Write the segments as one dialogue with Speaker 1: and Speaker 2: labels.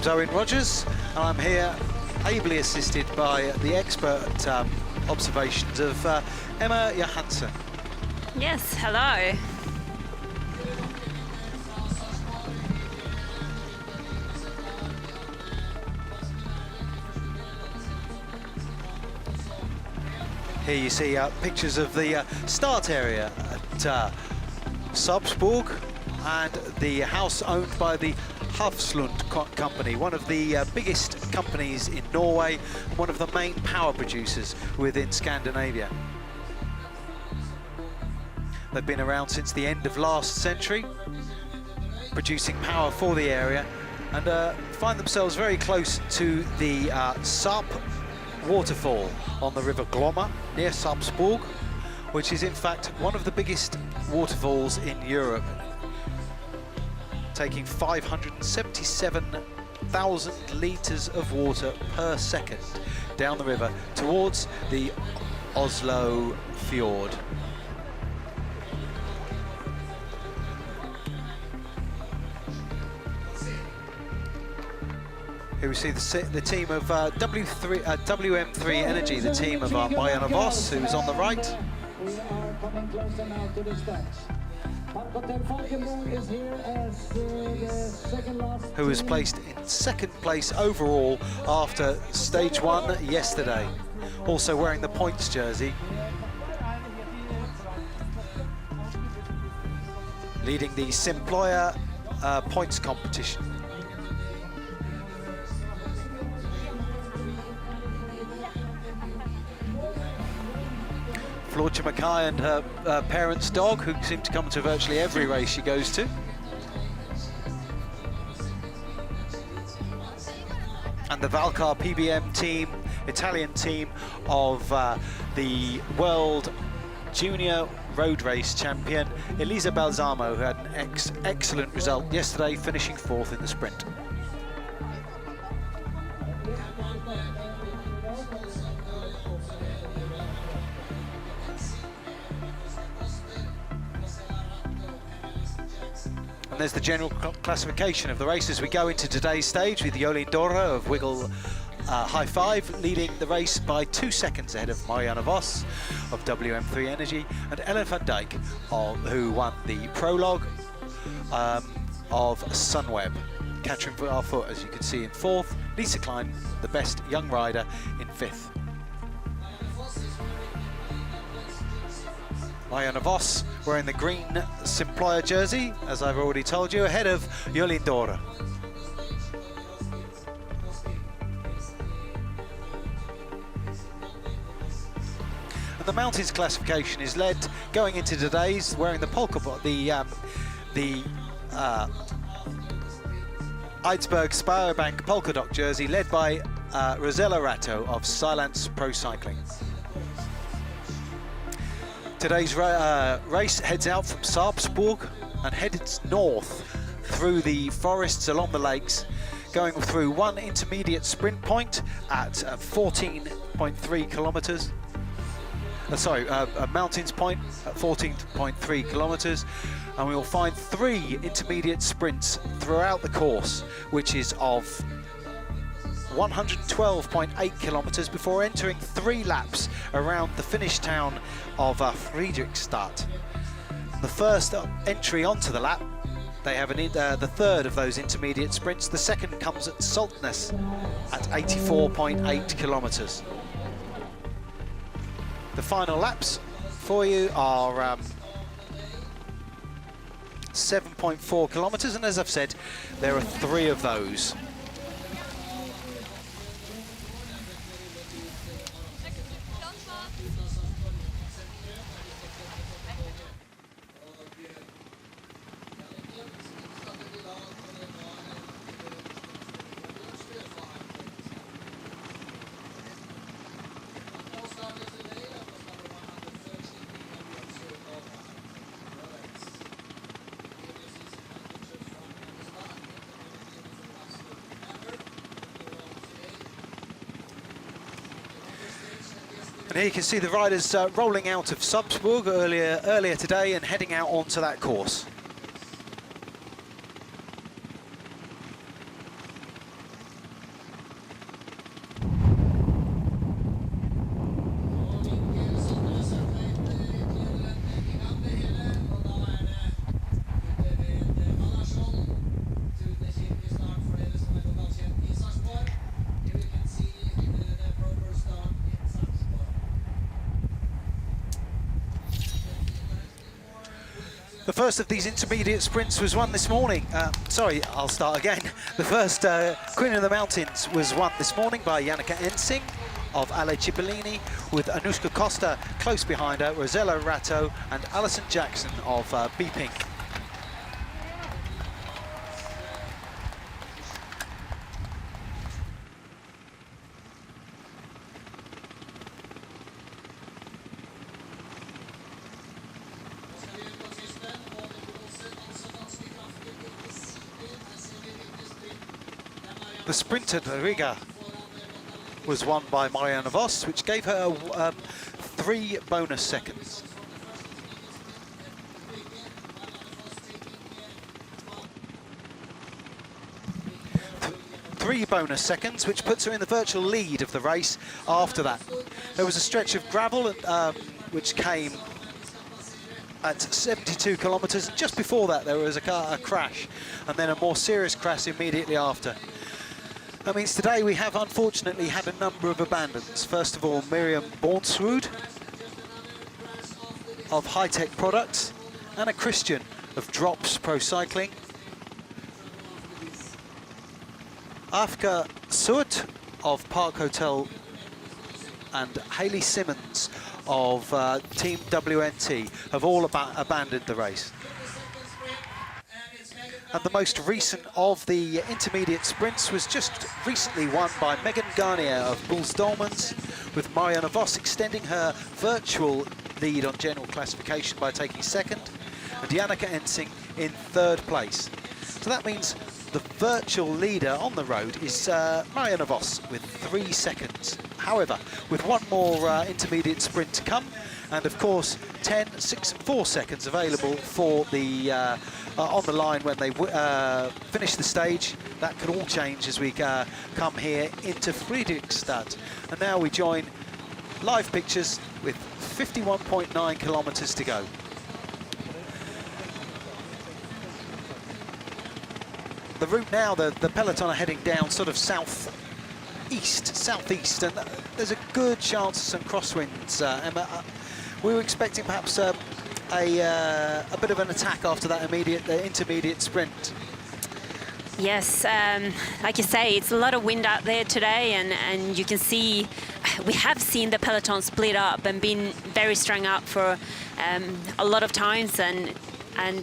Speaker 1: name's Owen Rogers, and I'm here ably assisted by the expert observations of Emma Johansson.
Speaker 2: Yes, hello.
Speaker 1: Here you see pictures of the start area at Sarpsborg and the house owned by the Hafslund company, one of the biggest companies in Norway and one of the main power producers within Scandinavia. They've been around since the end of last century, producing power for the area, and find themselves very close to the Sarp waterfall on the River Glomma near Sarpsborg, which is in fact one of the biggest waterfalls in Europe, taking 577,000 litres of water per second down the river towards the Oslo fjord. Here we see the team of WM3 Energy, the team of Marianne Voss, who's on the right.
Speaker 3: We are coming closer now to the start. Is here as the second last.
Speaker 1: Who was placed in second place overall after stage one yesterday. Also wearing the points jersey. Leading the Simployer points competition. Floortje Mackay and her parents' dog, who seem to come to virtually every race she goes to. And the Valcar PBM team, Italian team of the World Junior Road Race champion, Elisa Balsamo, who had an excellent result yesterday, finishing fourth in the sprint. And there's the general classification of the race as we go into today's stage, with Jolien Dora of Wiggle High Five leading the race by 2 seconds ahead of Marianne Voss of WM3 Energy, and Ellen van Dijk, who won the prologue of Sunweb. Katrin Foot, as you can see, in fourth. Lisa Klein, the best young rider, in fifth. Marianne Voss wearing the green Simployer jersey, as I've already told you, ahead of Jolien Dora. And the mountains classification is led, going into today's, wearing the polka bot, the Eidsberg Sparebank polka dot jersey, led by Rosella Ratto of Silence Pro Cycling. Today's race heads out from Sarpsborg and heads north through the forests along the lakes, going through one intermediate sprint point at 14.3 kilometres. A mountains point at 14.3 kilometres, and we will find 3 intermediate sprints throughout the course, which is of 112.8 kilometres before entering 3 laps around the Finnish town of Fredrikstad. The first entry onto the lap, they have the third of those intermediate sprints. The second comes at Saltness at 84.8 kilometres. The final laps for you are 7.4 kilometres, and as I've said, there are 3 of those. And here you can see the riders rolling out of Sarpsborg earlier today and heading out onto that course. The first of these intermediate sprints was won this morning. Sorry, I'll start again. The first Queen of the Mountains was won this morning by Yannicka Ensing of Ale Cipollini, with Anushka Costa close behind her, Rosella Ratto and Alison Jackson of B-Pink. The sprint at Riga was won by Marianne Vos, which gave her 3 bonus seconds. Three bonus seconds, which puts her in the virtual lead of the race after that. There was a stretch of gravel which came at 72 kilometres. Just before that, there was a crash, and then a more serious crash immediately after. That means today we have unfortunately had a number of abandons. First of all, Miriam Bornsrud of High Tech Products, Anna Christian of Drops Pro Cycling, Afka Suet of Park Hotel, and Hayley Simmons of Team WNT have all abandoned the race. And the most recent of the intermediate sprints was just recently won by Megan Garnier of Bulls Dolmans, with Marianne Vos extending her virtual lead on general classification by taking second, and Yannicka Ensing in 3rd place. So that means the virtual leader on the road is Marianne Vos with 3 seconds. However, with one more intermediate sprint to come, and of course 10, 6 and 4 seconds available for the on the line when they finish the stage. That could all change as we come here into Fredrikstad. And now we join live pictures with 51.9 kilometres to go. The route now, the peloton are heading down sort of southeast, and there's a good chance of some crosswinds. Emma, we were expecting perhaps a bit of an attack after that intermediate sprint.
Speaker 2: Yes, like you say, it's a lot of wind out there today, and you can see, we have seen the peloton split up and been very strung out for a lot of times, and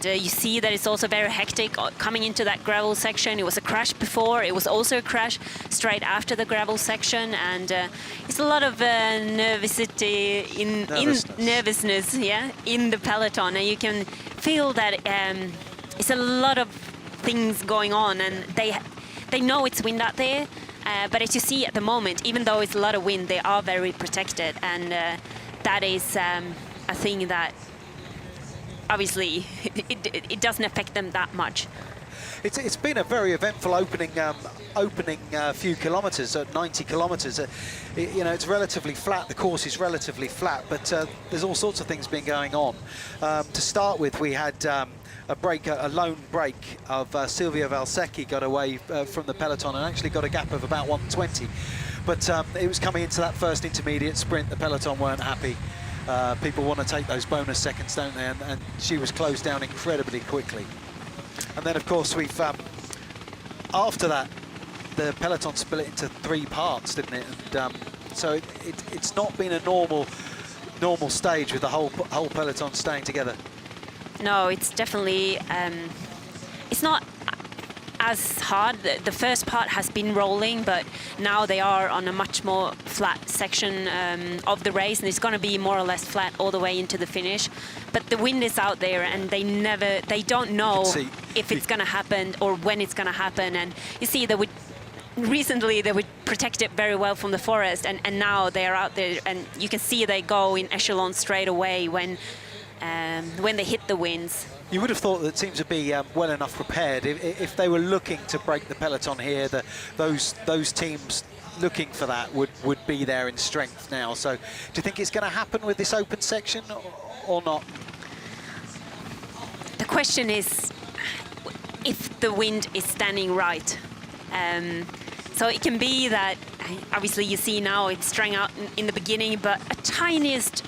Speaker 2: you see that it's also very hectic coming into that gravel section. It was a crash before, it was also a crash straight after the gravel section, and it's a lot of nervousness in the peloton, and you can feel that it's a lot of things going on, and they know it's wind out there, but as you see at the moment, even though it's a lot of wind, they are very protected, and that is a thing that obviously it doesn't affect them that much.
Speaker 1: It's been a very eventful opening few kilometres at 90 kilometres. You know, it's relatively flat. The course is relatively flat, but there's all sorts of things been going on. To start with, we had a lone break of Silvia Valsecchi got away from the peloton and actually got a gap of about 120. But it was coming into that first intermediate sprint. The peloton weren't happy. People want to take those bonus seconds, don't they? And she was closed down incredibly quickly. And then, of course, we've after that, the peloton split into 3 parts, didn't it? And so it's not been a normal stage with the whole peloton staying together.
Speaker 2: No, it's definitely it's not as hard. The first part has been rolling, but now they are on a much more flat section of the race, and it's going to be more or less flat all the way into the finish. But the wind is out there, and they don't know if it's going to happen or when it's going to happen. And you see that recently they would protect it very well from the forest, and now they are out there, and you can see they go in echelon straight away when they hit the winds.
Speaker 1: You would have thought that teams would be well enough prepared if they were looking to break the peloton here. Those teams looking for that would be there in strength now. So, do you think it's going to happen with this open section or not?
Speaker 2: The question is if the wind is standing right. So it can be that, obviously you see now it's strung out in the beginning, but a tiniest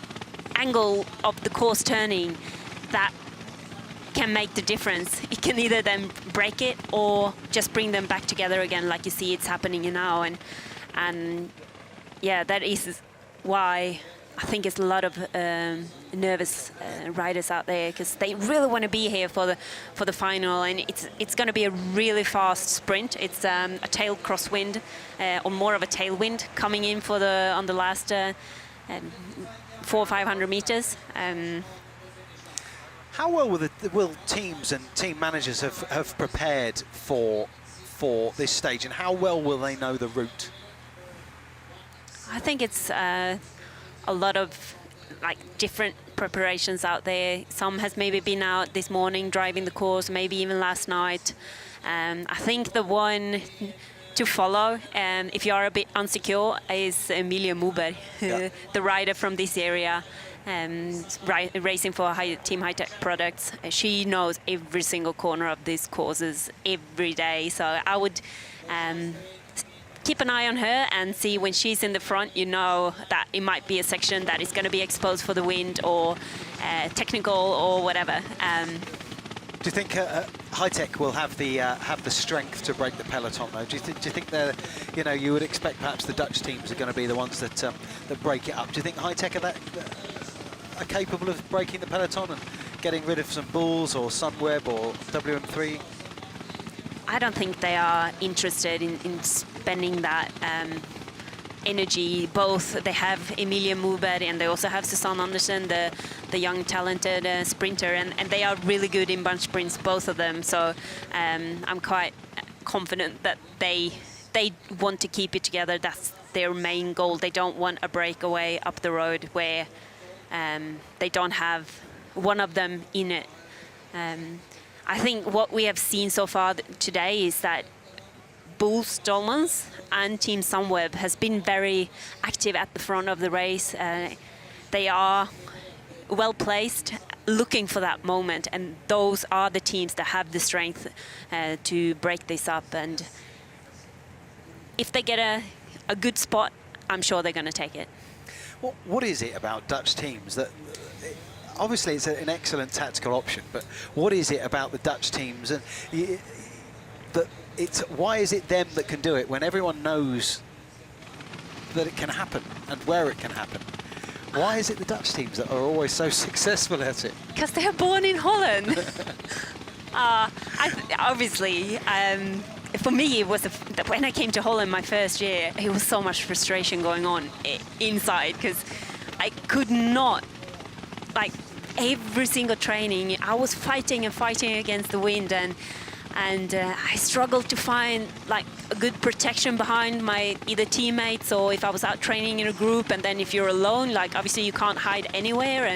Speaker 2: angle of the course turning, that can make the difference. It can either then break it or just bring them back together again, like you see it's happening now. And yeah, that is why I think it's a lot of nervous riders out there, because they really want to be here for the final, and it's going to be a really fast sprint. It's a tail crosswind, or more of a tailwind coming in on the last 400 or 500 meters.
Speaker 1: How well will teams and team managers have prepared for this stage, and how well will they know the route?
Speaker 2: I think it's a lot of different preparations out there. Some has maybe been out this morning driving the course, maybe even last night. I think the one to follow, if you are a bit unsecure, is Emilia Moberg, the rider from this area, racing for Team High Tech Products. She knows every single corner of these courses every day, so I would keep an eye on her and see when she's in the front, you know that it might be a section that is going to be exposed for the wind or technical or whatever.
Speaker 1: Do you think High Tech will have the strength to break the peloton though? Do you think they're, you would expect perhaps the Dutch teams are going to be the ones that break it up? Do you think High Tech are capable of breaking the peloton and getting rid of some Bulls or Sunweb or WM3?
Speaker 2: I don't think they are interested in spending that energy. Both they have Emilia Moberg and they also have Susanne Andersen, the young talented sprinter, and they are really good in bunch sprints, both of them. So I'm quite confident that they want to keep it together. That's their main goal. They don't want a breakaway up the road where they don't have one of them in it. I think what we have seen so far today is that Bull Stolmans and Team Sunweb has been very active at the front of the race. They are well placed, looking for that moment, and those are the teams that have the strength to break this up. And if they get a good spot, I'm sure they're going to take it.
Speaker 1: What is it about Dutch teams that... Obviously, it's an excellent tactical option, but what is it about the Dutch teams and why is it them that can do it when everyone knows that it can happen and where it can happen? Why is it the Dutch teams that are always so successful at it?
Speaker 2: Because they are born in Holland. Obviously, for me, it was when I came to Holland my first year, it was so much frustration going on inside because I could not. Every single training, I was fighting and fighting against the wind, and I struggled to find a good protection behind my either teammates or if I was out training in a group. And then if you're alone, obviously you can't hide anywhere.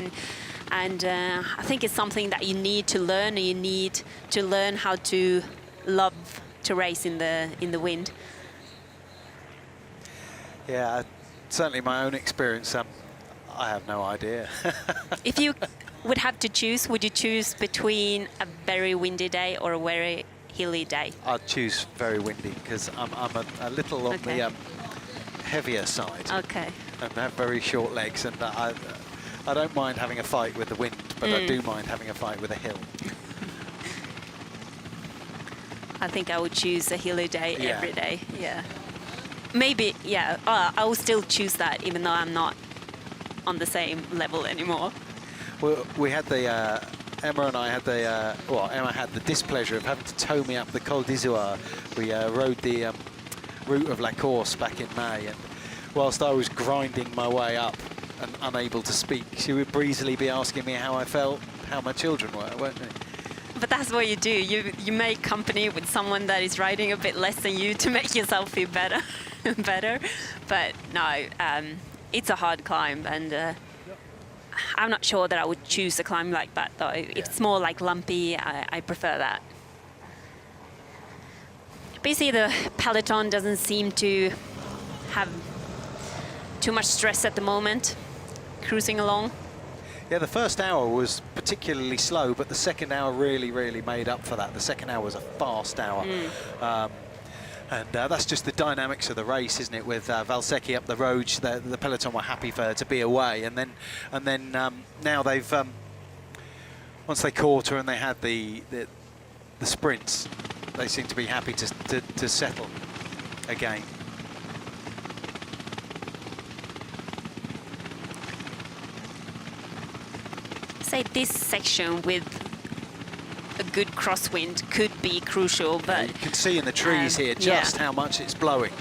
Speaker 2: And I think it's something that you need to learn. And you need to learn how to love to race in the wind.
Speaker 1: Yeah, certainly my own experience. I have no idea.
Speaker 2: If you would have to choose, would you choose between a very windy day or a very hilly day?
Speaker 1: I'd choose very windy because I'm a little on the heavier side.
Speaker 2: Okay.
Speaker 1: And I have very short legs, and I don't mind having a fight with the wind, but I do mind having a fight with a hill.
Speaker 2: I think I would choose a hilly day every day. Yeah. Maybe. Yeah. I will still choose that, even though I'm not on the same level anymore.
Speaker 1: Well, we had Emma and I had Emma had the displeasure of having to tow me up the Col d'Izoard. We rode the route of La Course back in May, and whilst I was grinding my way up and unable to speak, she would breezily be asking me how I felt, how my children were, weren't they?
Speaker 2: But that's what you do. You make company with someone that is riding a bit less than you to make yourself feel better. But no, it's a hard climb, and I'm not sure that I would choose a climb like that, though. If it's more lumpy, I prefer that. But you see, the peloton doesn't seem to have too much stress at the moment, cruising along.
Speaker 1: Yeah, the first hour was particularly slow, but the second hour really, really made up for that. The second hour was a fast hour. And that's just the dynamics of the race, isn't it? With Valsecchi up the road, the peloton were happy for her to be away, and then now they've once they caught her and they had the sprints, they seemed to be happy to settle again.
Speaker 2: Say this section with a good crosswind could be crucial, but
Speaker 1: you can see in the trees here just how much it's blowing.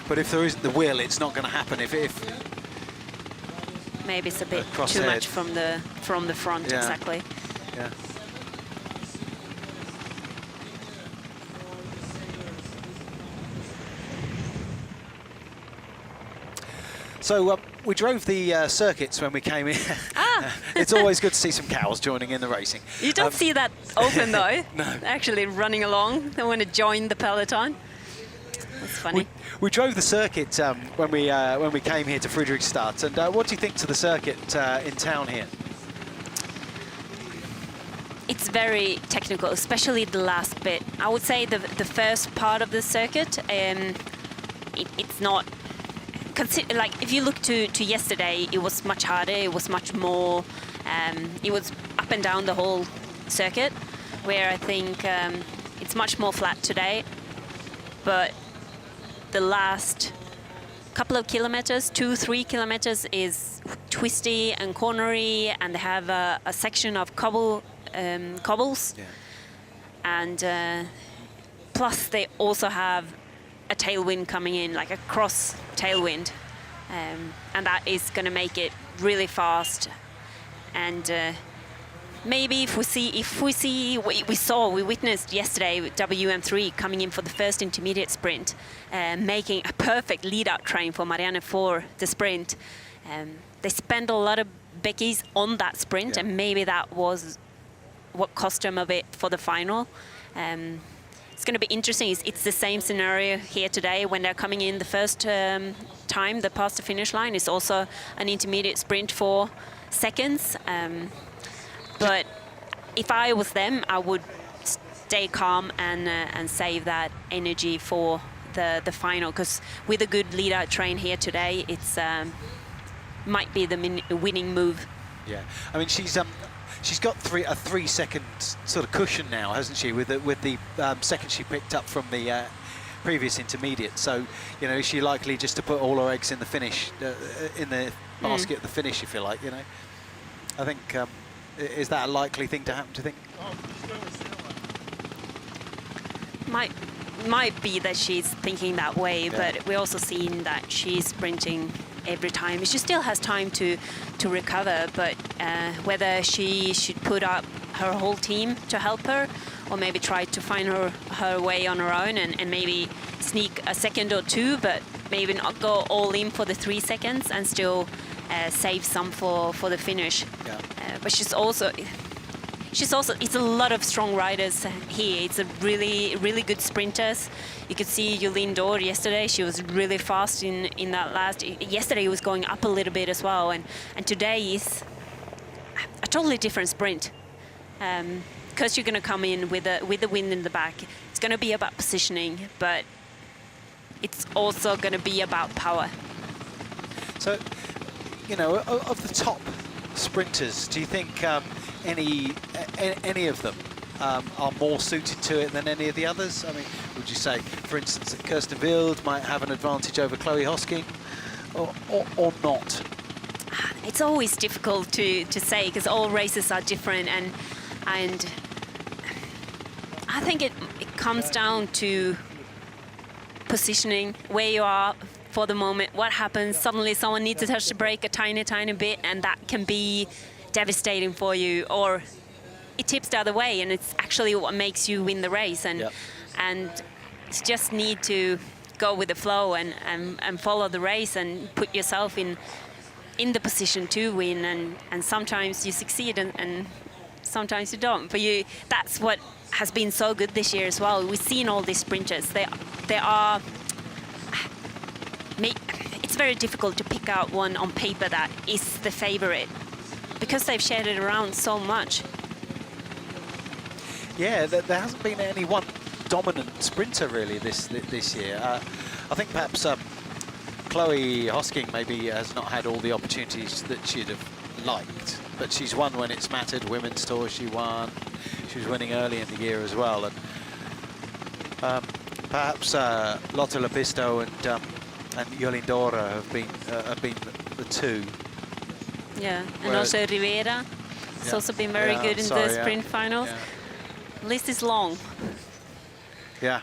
Speaker 1: But if there isn't the will, it's not going to happen. If
Speaker 2: maybe it's a bit too much from the front, exactly.
Speaker 1: Yeah. So we drove the circuits when we came in. It's always good to see some cows joining in the racing.
Speaker 2: You don't see that often though.
Speaker 1: No.
Speaker 2: Actually running along. They want to join the peloton. That's funny.
Speaker 1: We drove the circuit when we came here to Fredrikstad. And what do you think to the circuit in town here?
Speaker 2: It's very technical, especially the last bit. I would say the first part of the circuit, it's not. Like if you look to yesterday, it was much harder. It was much more. It was up and down the whole circuit, where I think it's much more flat today. But the last couple of kilometers, 2-3 kilometers, is twisty and cornery, and they have a section of cobbles.
Speaker 1: Yeah.
Speaker 2: And plus they also have a tailwind coming in, like a cross tailwind, and that is going to make it really fast. And maybe if we see what we witnessed yesterday with WM3 coming in for the first intermediate sprint, making a perfect lead-out train for Marianne for the sprint. They spent a lot of Beckies on that sprint, and maybe that was what cost them a bit for the final. It's going to be interesting. It's the same scenario here today when they're coming in the first time they pass the finish line. It's also an intermediate sprint for seconds. But if I was them, I would stay calm and save that energy for the final, because with a good lead-out train here today, it's might be the winning move.
Speaker 1: Yeah, I mean she's got a 3-second sort of cushion now, hasn't she, with the second she picked up from the previous intermediate. So, you know, is she likely just to put all her eggs in the finish, in the basket at the finish, if you like, you know? I think, is that a likely thing to happen, do you think?
Speaker 2: Might be that she's thinking that way, but we're also seeing that she's sprinting every time. She still has time to recover, but whether she should put up her whole team to help her, or maybe try to find her way on her own and maybe sneak a second or two, but maybe not go all in for the 3 seconds and still save some for the finish.
Speaker 1: Yeah.
Speaker 2: But she's also, it's a lot of strong riders here. It's a really good sprinters. You could see Jolene Dore yesterday. She was really fast in that last. Yesterday it was going up a little bit as well, and today is a totally different sprint. Because you're going to come in with the wind in the back. It's going to be about positioning, but it's also going to be about power.
Speaker 1: So, you know, of the top sprinters, do you think any of them are more suited to it than any of the others? I mean, would you say, for instance, that Kirsten Wild might have an advantage over Chloe Hosking, or not?
Speaker 2: It's always difficult to say, because all races are different, and I think it comes down to positioning, where you are for the moment. What happens? Suddenly someone needs to touch the brake a tiny bit, and that can be devastating for you, or it tips the other way, and it's actually what makes you win the race. And you just need to go with the flow and follow the race and put yourself in the position to win. And sometimes you succeed and sometimes you don't. But that's what has been so good this year as well. We've seen all these sprinters. They are. It's very difficult to pick out one on paper that is the favorite, because they've shared it around so much.
Speaker 1: Yeah, there hasn't been any one dominant sprinter really this year. I think perhaps Chloe Hosking maybe has not had all the opportunities that she'd have liked, but she's won when it's mattered. Women's Tour she won. She was winning early in the year as well, and perhaps Lotte Lepisto and Jolien Dora have been the two.
Speaker 2: Yeah, and also Rivera has also been very good in the sprint finals.
Speaker 1: Yeah.
Speaker 2: List is long.
Speaker 1: Yeah.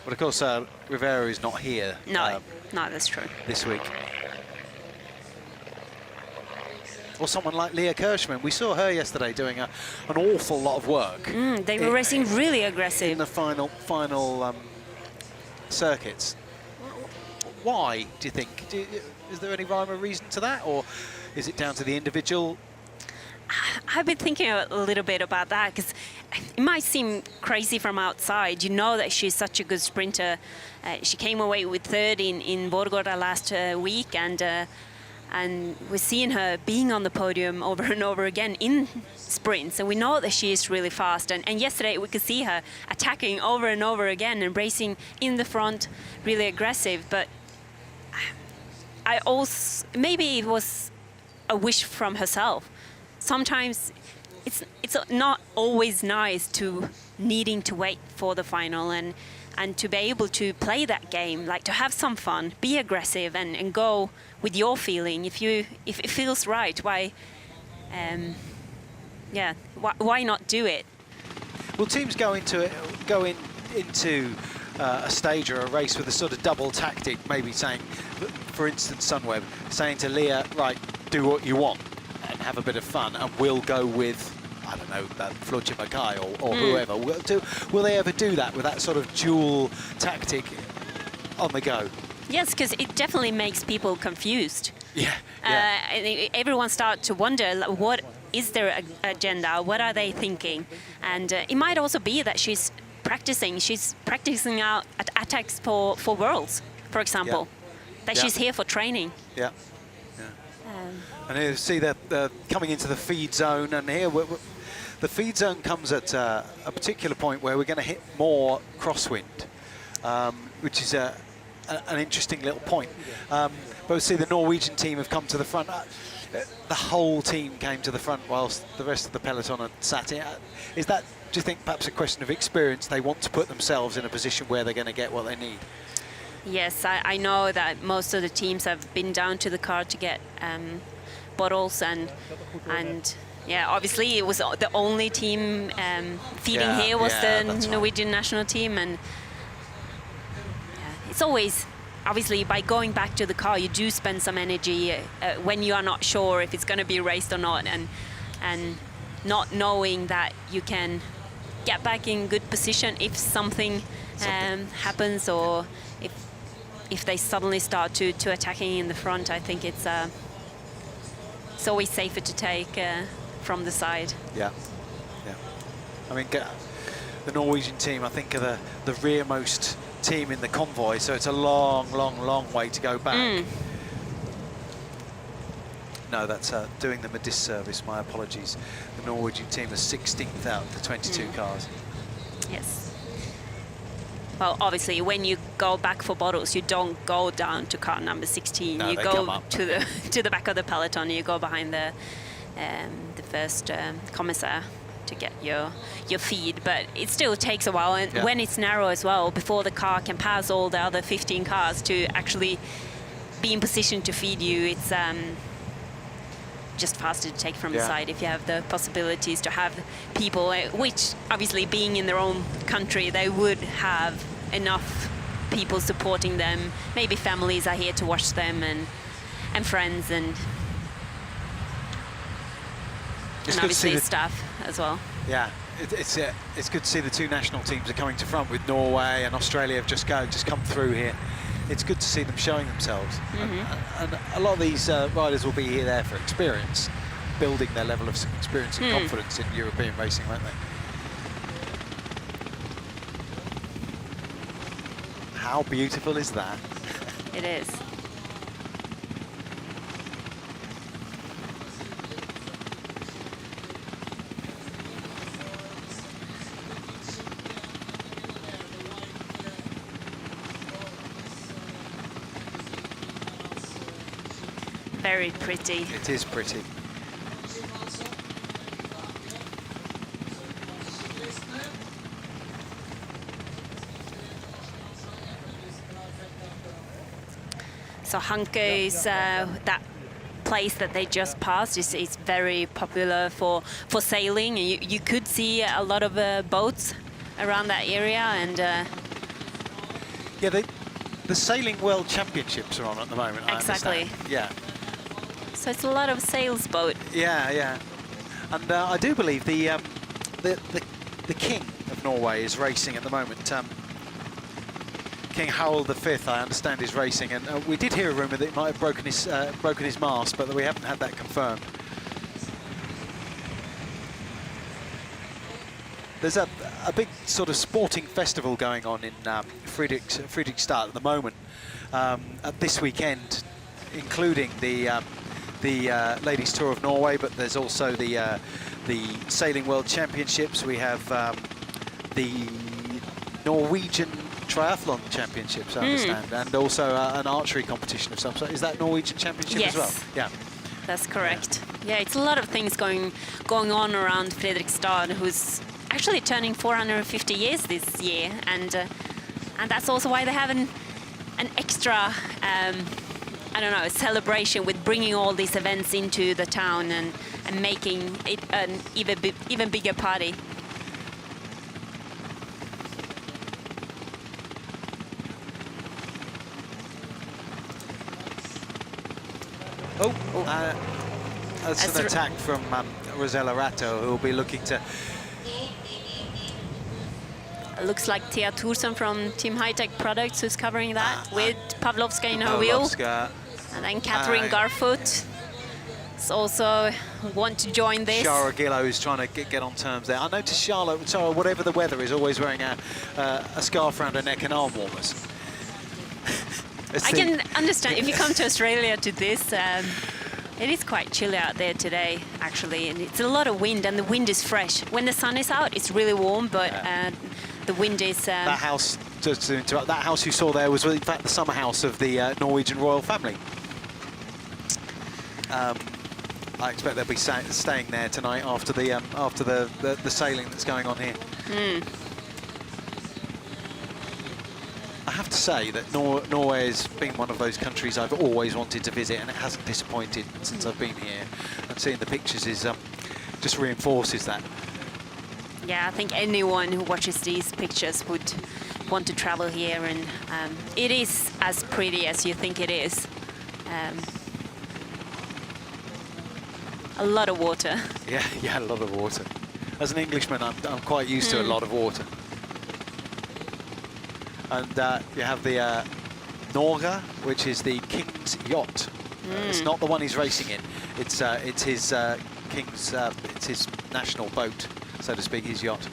Speaker 1: But of course, Rivera is not here.
Speaker 2: No, no, that's true.
Speaker 1: This week. Or someone like Leah Kirschman. We saw her yesterday doing an awful lot of work.
Speaker 2: They were racing really aggressive.
Speaker 1: In the final circuits. Why, do you think? Is there any rhyme or reason to that? Or is it down to the individual?
Speaker 2: I've been thinking a little bit about that, because it might seem crazy from outside. You know that she's such a good sprinter. She came away with third in Vårgårda last week, and we're seeing her being on the podium over and over again in sprints, and we know that she is really fast. And yesterday we could see her attacking over and over again and racing in the front, really aggressive. But I also, maybe it was a wish from herself. Sometimes it's not always nice to needing to wait for the final and to be able to play that game, like to have some fun, be aggressive and go with your feeling. If it feels right, why not do it?
Speaker 1: Well, teams go into a stage or a race with a sort of double tactic, maybe saying, for instance, Sunweb saying to Leah, right, do what you want and have a bit of fun, and we'll go with, I don't know, Floortje Mackay or whoever. Will they ever do that with that sort of dual tactic on the go?
Speaker 2: Yes, because it definitely makes people confused.
Speaker 1: Yeah.
Speaker 2: Everyone starts to wonder, like, what is their agenda? What are they thinking? And it might also be that she's practicing out attacks for Worlds, for example. That she's here for training.
Speaker 1: Yeah. And here you see they're coming into the feed zone, and here the feed zone comes at a particular point where we're going to hit more crosswind, which is an interesting little point. But we see the Norwegian team have come to the front. The whole team came to the front whilst the rest of the peloton had sat in. Is that, do you think, perhaps a question of experience? They want to put themselves in a position where they're going to get what they need?
Speaker 2: Yes, I know that most of the teams have been down to the car to get bottles and yeah, obviously it was the only team feeding here was the Norwegian national team, and it's always, obviously, by going back to the car, you do spend some energy when you are not sure if it's going to be raced or not, and not knowing that you can get back in good position if something happens, or if they suddenly start to attacking in the front. I think it's always safer to take from the side.
Speaker 1: Yeah. I mean, the Norwegian team, I think, are the rearmost team in the convoy, so it's a long way to go back. No, that's doing them a disservice. My apologies. The Norwegian team is 16th out of the 22 cars.
Speaker 2: Yes. Well, obviously, when you go back for bottles, you don't go down to car number 16.
Speaker 1: No,
Speaker 2: you go to the back of the peloton. You go behind the first commissar to get your feed. But it still takes a while, and when it's narrow as well, before the car can pass all the other 15 cars to actually be in position to feed you, it's just faster to take from the side if you have the possibilities to have people, which obviously being in their own country, they would have enough people supporting them. Maybe families are here to watch them, and friends, and obviously staff as well. Yeah,
Speaker 1: it's good to see the two national teams are coming to front, with Norway and Australia have just come through here. It's good to see them showing themselves. And a lot of these riders will be there for experience, building their level of experience and confidence in European racing, won't they? How beautiful is that?
Speaker 2: It is. very pretty.
Speaker 1: It is pretty.
Speaker 2: So Hanke is that place that they just passed is very popular for sailing. You could see a lot of boats around that area, and
Speaker 1: Yeah, the Sailing World Championships are on at the moment.
Speaker 2: Exactly.
Speaker 1: I understand. Yeah.
Speaker 2: so it's a lot of sails boat.
Speaker 1: Yeah, yeah. And I do believe the King of Norway is racing at the moment. King Harald V, I understand, is racing, and we did hear a rumour that he might have broken his mast, but we haven't had that confirmed. There's a big sort of sporting festival going on in Fredrikstad at the moment, at this weekend, including the Ladies Tour of Norway, but there's also the Sailing World Championships. We have the Norwegian Triathlon Championships, I understand, and also an archery competition of some sort. Is that Norwegian Championship
Speaker 2: Yes.
Speaker 1: as well? Yeah.
Speaker 2: That's correct. Yeah, it's a lot of things going on around Fredrikstad, who's actually turning 450 years this year, and that's also why they have an extra I don't know, a celebration with bringing all these events into the town and making it an even bigger party.
Speaker 1: That's an attack from Rosella Ratto, who will be looking to...
Speaker 2: Looks like Thea Thorsen from Team High Tech Products who's covering that with Pavlovska in her wheel. And then Catherine Garfoot is also want to join this.
Speaker 1: Shara Gillo is trying to get on terms there. I noticed Charlotte, whatever the weather, is always wearing a scarf around her neck and arm warmers.
Speaker 2: I can understand if you come to Australia to this. It is quite chilly out there today, actually, and it's a lot of wind, and the wind is fresh. When the sun is out, it's really warm, but the wind is...
Speaker 1: That house, just to interrupt, that house you saw there was, in fact, the summer house of the Norwegian royal family. I expect they'll be staying there tonight after the sailing that's going on here. I have to say that Norway has been one of those countries I've always wanted to visit, and it hasn't disappointed since I've been here. And seeing the pictures is just reinforces that.
Speaker 2: Yeah, I think anyone who watches these pictures would want to travel here, and it is as pretty as you think it is. A lot of water.
Speaker 1: Yeah, a lot of water. As an Englishman, I'm quite used to a lot of water. And you have the Norge, which is the King's yacht. It's not the one he's racing in. It's his King's. It's his national boat, so to speak, his yacht.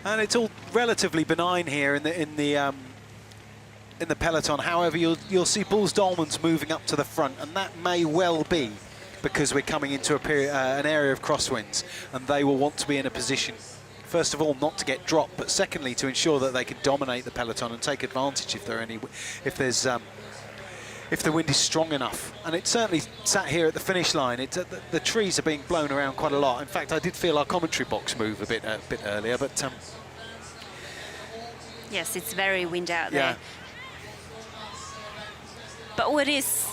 Speaker 1: And it's all relatively benign here in the peloton. However, you'll see Bulls Dolmans moving up to the front, and that may well be because we're coming into an area of crosswinds, and they will want to be in a position, first of all, not to get dropped, but secondly, to ensure that they can dominate the peloton and take advantage if the wind is strong enough. And it certainly sat here at the finish line. The trees are being blown around quite a lot. In fact, I did feel our commentary box move a bit earlier, but
Speaker 2: yes, it's very windy out there.
Speaker 1: yeah.
Speaker 2: But what is,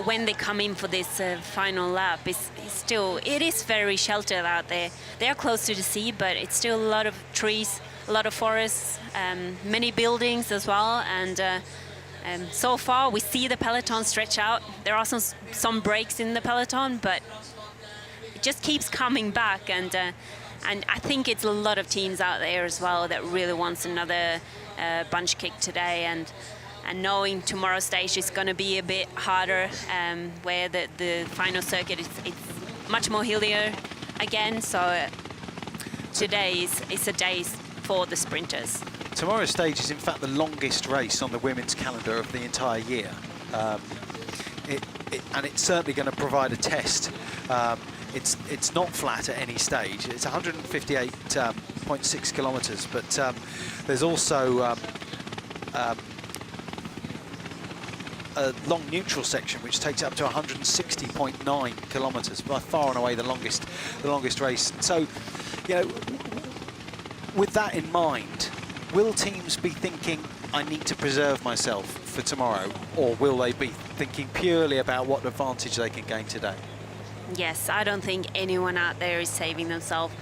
Speaker 2: when they come in for this final lap, is still, it is very sheltered out there. They are close to the sea, but it's still a lot of trees, a lot of forests, many buildings as well. And so far, we see the peloton stretch out. There are some breaks in the peloton, but it just keeps coming back. And I think it's a lot of teams out there as well that really wants another bunch kick today. And knowing tomorrow's stage is going to be a bit harder, where the final circuit it's much more hillier again. So today is a day for the sprinters.
Speaker 1: Tomorrow's stage is in fact the longest race on the women's calendar of the entire year. And it's certainly going to provide a test it's not flat at any stage. It's 158.6 kilometres, but there's also a long neutral section which takes up to 160.9 kilometres, by far and away the longest race. So, you know, with that in mind, will teams be thinking, I need to preserve myself for tomorrow, or will they be thinking purely about what advantage they can gain today?
Speaker 2: Yes, I don't think anyone out there is saving themselves.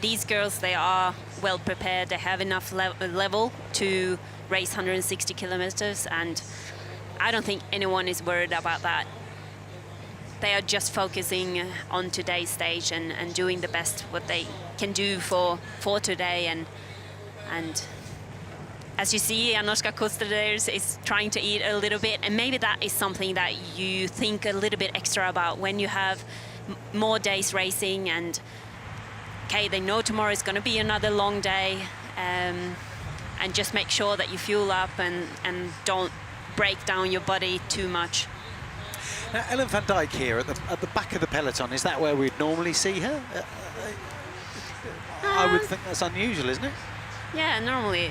Speaker 2: These girls, they are well prepared. They have enough level to race 160 kilometers, and I don't think anyone is worried about that. They are just focusing on today's stage and doing the best what they can do for today. And as you see, Anoshka Kostaders is trying to eat a little bit, and maybe that is something that you think a little bit extra about when you have more days racing. And okay, they know tomorrow is going to be another long day, and just make sure that you fuel up and don't break down your body too much.
Speaker 1: Now, Ellen van Dijk here at the back of the peloton, is that where we'd normally see her? I would think that's unusual, isn't it?
Speaker 2: Yeah, normally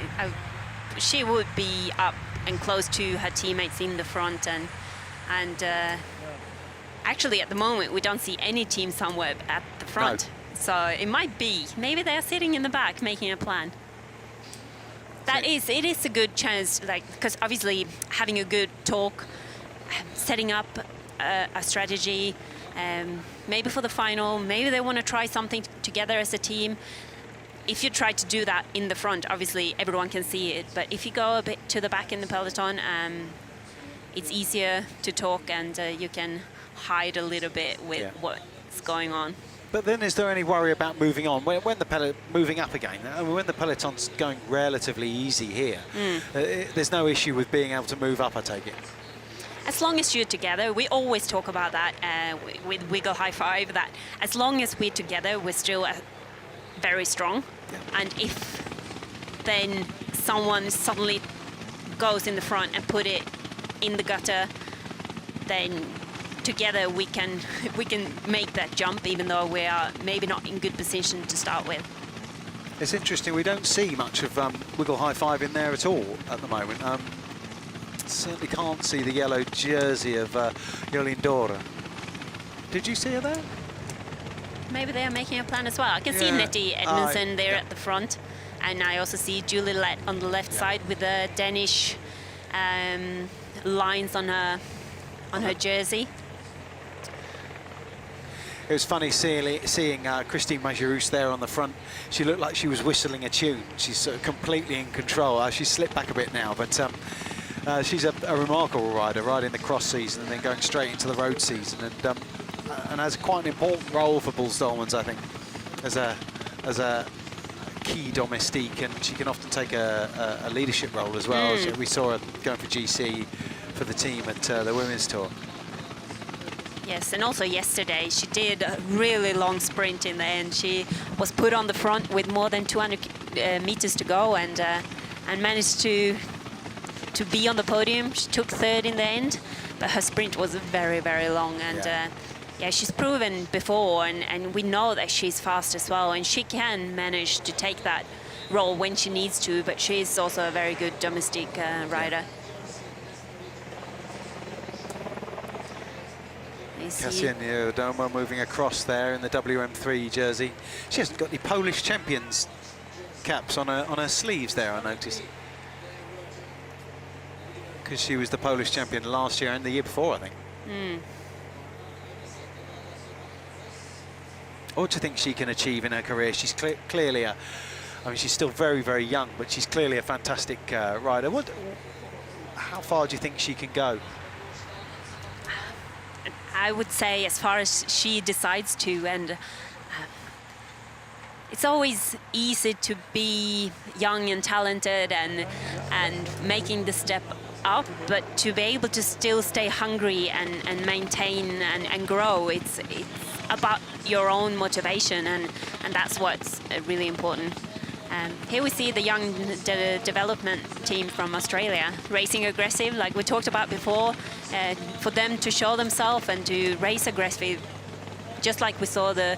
Speaker 2: she would be up and close to her teammates in the front, and actually at the moment we don't see any team somewhere at the front. No. So it might be, maybe they're sitting in the back making a plan. It is a good chance, like, because obviously having a good talk, setting up a strategy, maybe for the final, maybe they want to try something together as a team. If you try to do that in the front, obviously everyone can see it, but if you go a bit to the back in the peloton, it's easier to talk, and you can hide a little bit with what's going on.
Speaker 1: But then, is there any worry about moving on when the moving up again? I mean, when the peloton's going relatively easy here, there's no issue with being able to move up, I take it.
Speaker 2: As long as you're together, we always talk about that with Wiggle High Five, that as long as we're together, we're still very strong. Yeah. And if then someone suddenly goes in the front and put it in the gutter, then together we can make that jump, even though we are maybe not in good position to start with.
Speaker 1: It's interesting, we don't see much of Wiggle High Five in there at all at the moment. Certainly can't see the yellow jersey of Jolien Dora. Did you see her there?
Speaker 2: Maybe they are making a plan as well. I can see Nettie Edmondson there at the front, and I also see Julie Lett on the left side with the Danish lines on her jersey.
Speaker 1: It was funny seeing Christine Majerus there on the front. She looked like she was whistling a tune. She's sort of completely in control. She's slipped back a bit now, but she's a remarkable rider, riding the cross season and then going straight into the road season, and has quite an important role for Bulls Dolmans, I think, as a key domestique, and she can often take a leadership role as well. We saw her going for GC for the team at the Women's Tour.
Speaker 2: Yes, and also yesterday she did a really long sprint in the end. She was put on the front with more than 200 meters to go, and managed to be on the podium. She took third in the end, but her sprint was very, very long, and she's proven before, and we know that she's fast as well, and she can manage to take that role when she needs to, but she's also a very good domestic rider.
Speaker 1: Kasia Niewiadoma moving across there in the WM3 jersey. She hasn't got the Polish champions caps on her sleeves there, I noticed. Because she was the Polish champion last year and the year before, I think. What do you think she can achieve in her career? She's clearly I mean, she's still very, very young, but she's clearly a fantastic rider. How far do you think she can go?
Speaker 2: I would say as far as she decides to, and it's always easy to be young and talented and making the step up, but to be able to still stay hungry and maintain and grow, it's about your own motivation, and that's what's really important. Here we see the young development team from Australia racing aggressive, like we talked about before. For them to show themselves and to race aggressive just like we saw the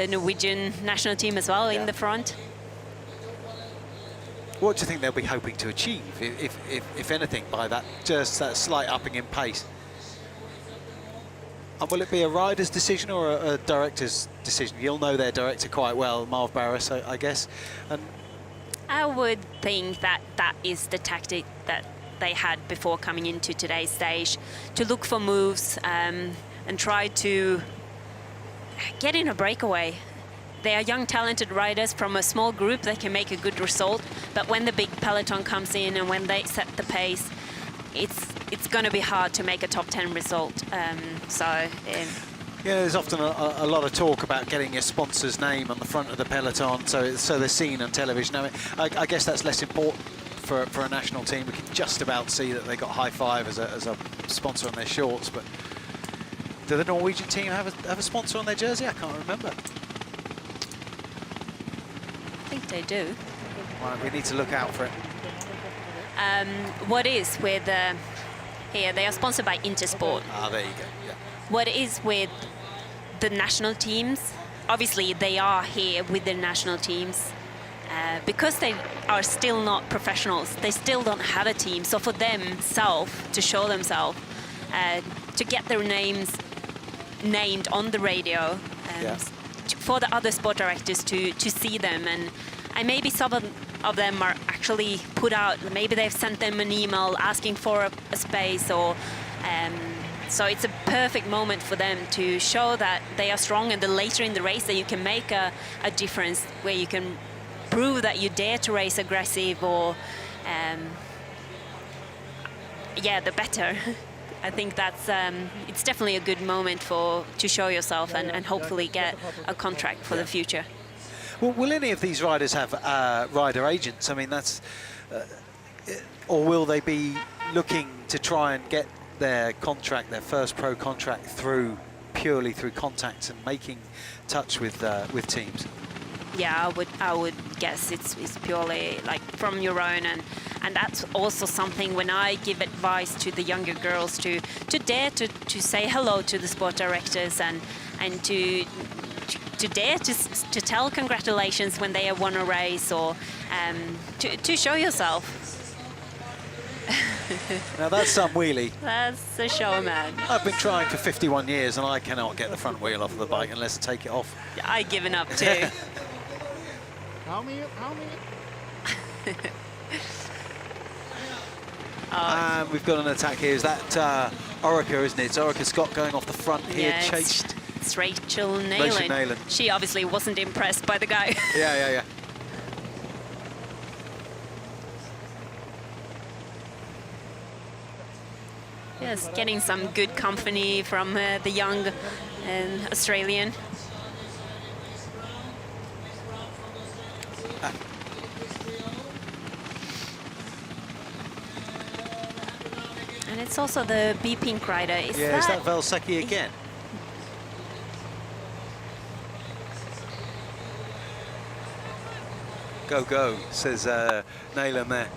Speaker 2: Norwegian national team as well in the front.
Speaker 1: What do you think they'll be hoping to achieve, if anything, by that slight upping in pace? And will it be a rider's decision or a director's decision? You'll know their director quite well, Marv Barras, I guess. And
Speaker 2: I would think that that is the tactic that they had before coming into today's stage, to look for moves and try to get in a breakaway. They are young, talented riders from a small group that can make a good result, but when the big peloton comes in and when they set the pace, it's going to be hard to make a top 10 result.
Speaker 1: yeah, there's often a lot of talk about getting your sponsor's name on the front of the peloton, so they're seen on television. I guess that's less important for a national team. We can just about see that they got High Five as a sponsor on their shorts, but do the Norwegian team have a sponsor on their jersey? I can't remember.
Speaker 2: I think they do.
Speaker 1: Well, we need to look out for it.
Speaker 2: What is with here, they are sponsored by Intersport.
Speaker 1: Ah, there you go. Yeah.
Speaker 2: What is with the national teams, obviously they are here with the national teams because they are still not professionals. They still don't have a team. So for themselves to show themselves, to get their names named on the radio, for the other sport directors to see them, and maybe some of them are actually put out. Maybe they've sent them an email asking for a space, or so it's a perfect moment for them to show that they are strong, and the later in the race that you can make a difference, where you can prove that you dare to race aggressive, or the better. I think that's it's definitely a good moment to show yourself and hopefully get a contract for the future.
Speaker 1: Well, will any of these riders have rider agents? I mean, that's or will they be looking to try and get their contract, their first pro contract, purely through contacts and making touch with teams?
Speaker 2: Yeah, I would guess it's purely like from your own, and that's also something when I give advice to the younger girls to dare to say hello to the sport directors and to dare to tell congratulations when they have won a race, or to show yourself.
Speaker 1: Now that's some wheelie.
Speaker 2: That's a show, man.
Speaker 1: I've been trying for 51 years and I cannot get the front wheel off of the bike unless I take it off.
Speaker 2: I've given up too.
Speaker 1: And we've got an attack here. Is that Orica, isn't it? It's Orica Scott going off the front here,
Speaker 2: Yeah,
Speaker 1: chased.
Speaker 2: It's Rachel Neyland. She obviously wasn't impressed by the guy.
Speaker 1: Yeah.
Speaker 2: Yes, getting some good company from the young Australian. And it's also the B-Pink rider. Is
Speaker 1: that Velsecki again? Go, says Neyland there.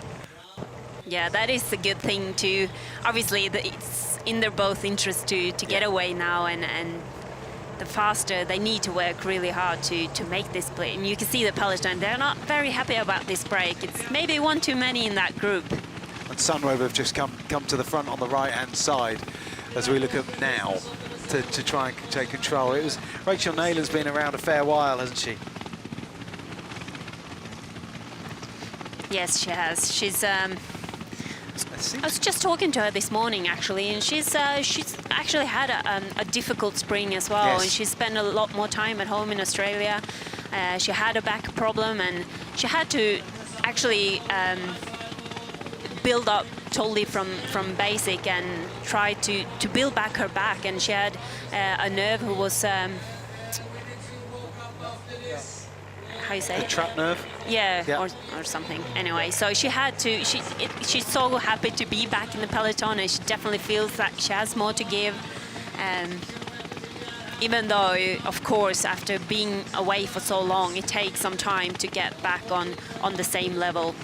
Speaker 2: Yeah, that is a good thing too. Obviously, it's in their both interest to get away now, and the faster they need to work really hard to make this play. And you can see the peloton, they're not very happy about this break. It's maybe one too many in that group.
Speaker 1: And Sunweb have just come to the front on the right-hand side as we look at now to try and take control. It was Rachel Neyland's been around a fair while, hasn't she?
Speaker 2: Yes, she has. She's I was just talking to her this morning, actually, and she's actually had a difficult spring as well.
Speaker 1: Yes.
Speaker 2: And she spent a lot more time at home in Australia. She had a back problem, and she had to actually build up totally from basic and try to build back her back. And she had a nerve who was how you say
Speaker 1: The
Speaker 2: it?
Speaker 1: trap nerve?
Speaker 2: Yeah. Or something. Anyway, so she had to. She's so happy to be back in the peloton, and she definitely feels that she has more to give. Even though, of course, after being away for so long, it takes some time to get back on the same level.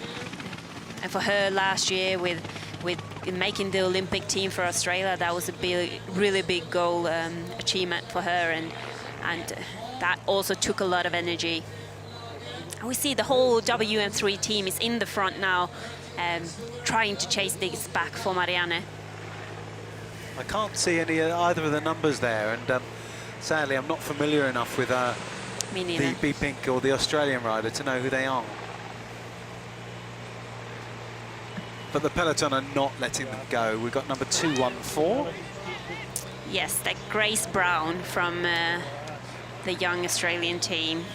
Speaker 2: And for her last year, with making the Olympic team for Australia, that was a really big goal achievement for her. And and that also took a lot of energy. We see the whole WM3 team is in the front now, trying to chase this back for Marianne.
Speaker 1: I can't see any either of the numbers there, and sadly I'm not familiar enough with
Speaker 2: Me neither.
Speaker 1: the B-Pink or the Australian rider to know who they are. But the peloton are not letting them go. We've got number 214.
Speaker 2: Yes, that Grace Brown from the young Australian team.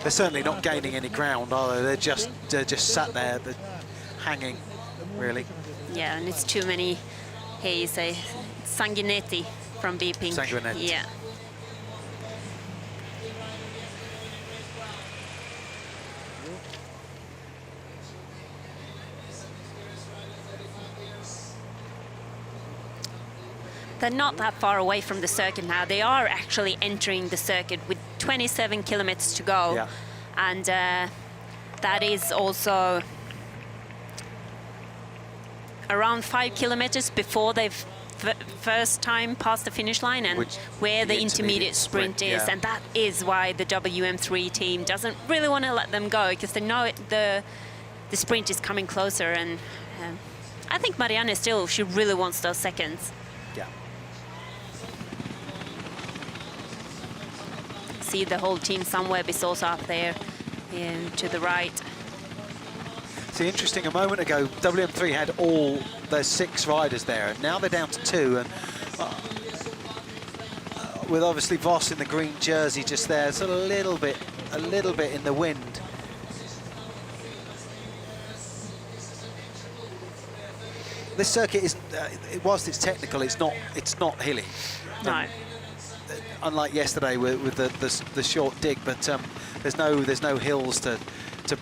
Speaker 1: They're certainly not gaining any ground, are they? They're just sat there, hanging, really.
Speaker 2: Yeah, and it's too many. Here you say Sanguinetti from B-Pink.
Speaker 1: Sanguinetti.
Speaker 2: Yeah. They're not that far away from the circuit now. They are actually entering the circuit with 27 kilometers to go.
Speaker 1: Yeah.
Speaker 2: And that is also around 5 kilometers before they've first time passed the finish line, and where the intermediate sprint is.
Speaker 1: Yeah.
Speaker 2: And that is why the WM3 team doesn't really want to let them go, because they know the sprint is coming closer. And I think Marianne still, she really wants those seconds.
Speaker 1: Yeah.
Speaker 2: See the whole team. Sunweb is also up there to the right.
Speaker 1: See, interesting, a moment ago, WM3 had all their 6 riders there, and now they're down to 2, and with obviously Voss in the green jersey just there, it's a little bit in the wind. This circuit is, whilst it's technical, it's not hilly.
Speaker 2: No.
Speaker 1: Unlike yesterday with the short dig, but there's no hills to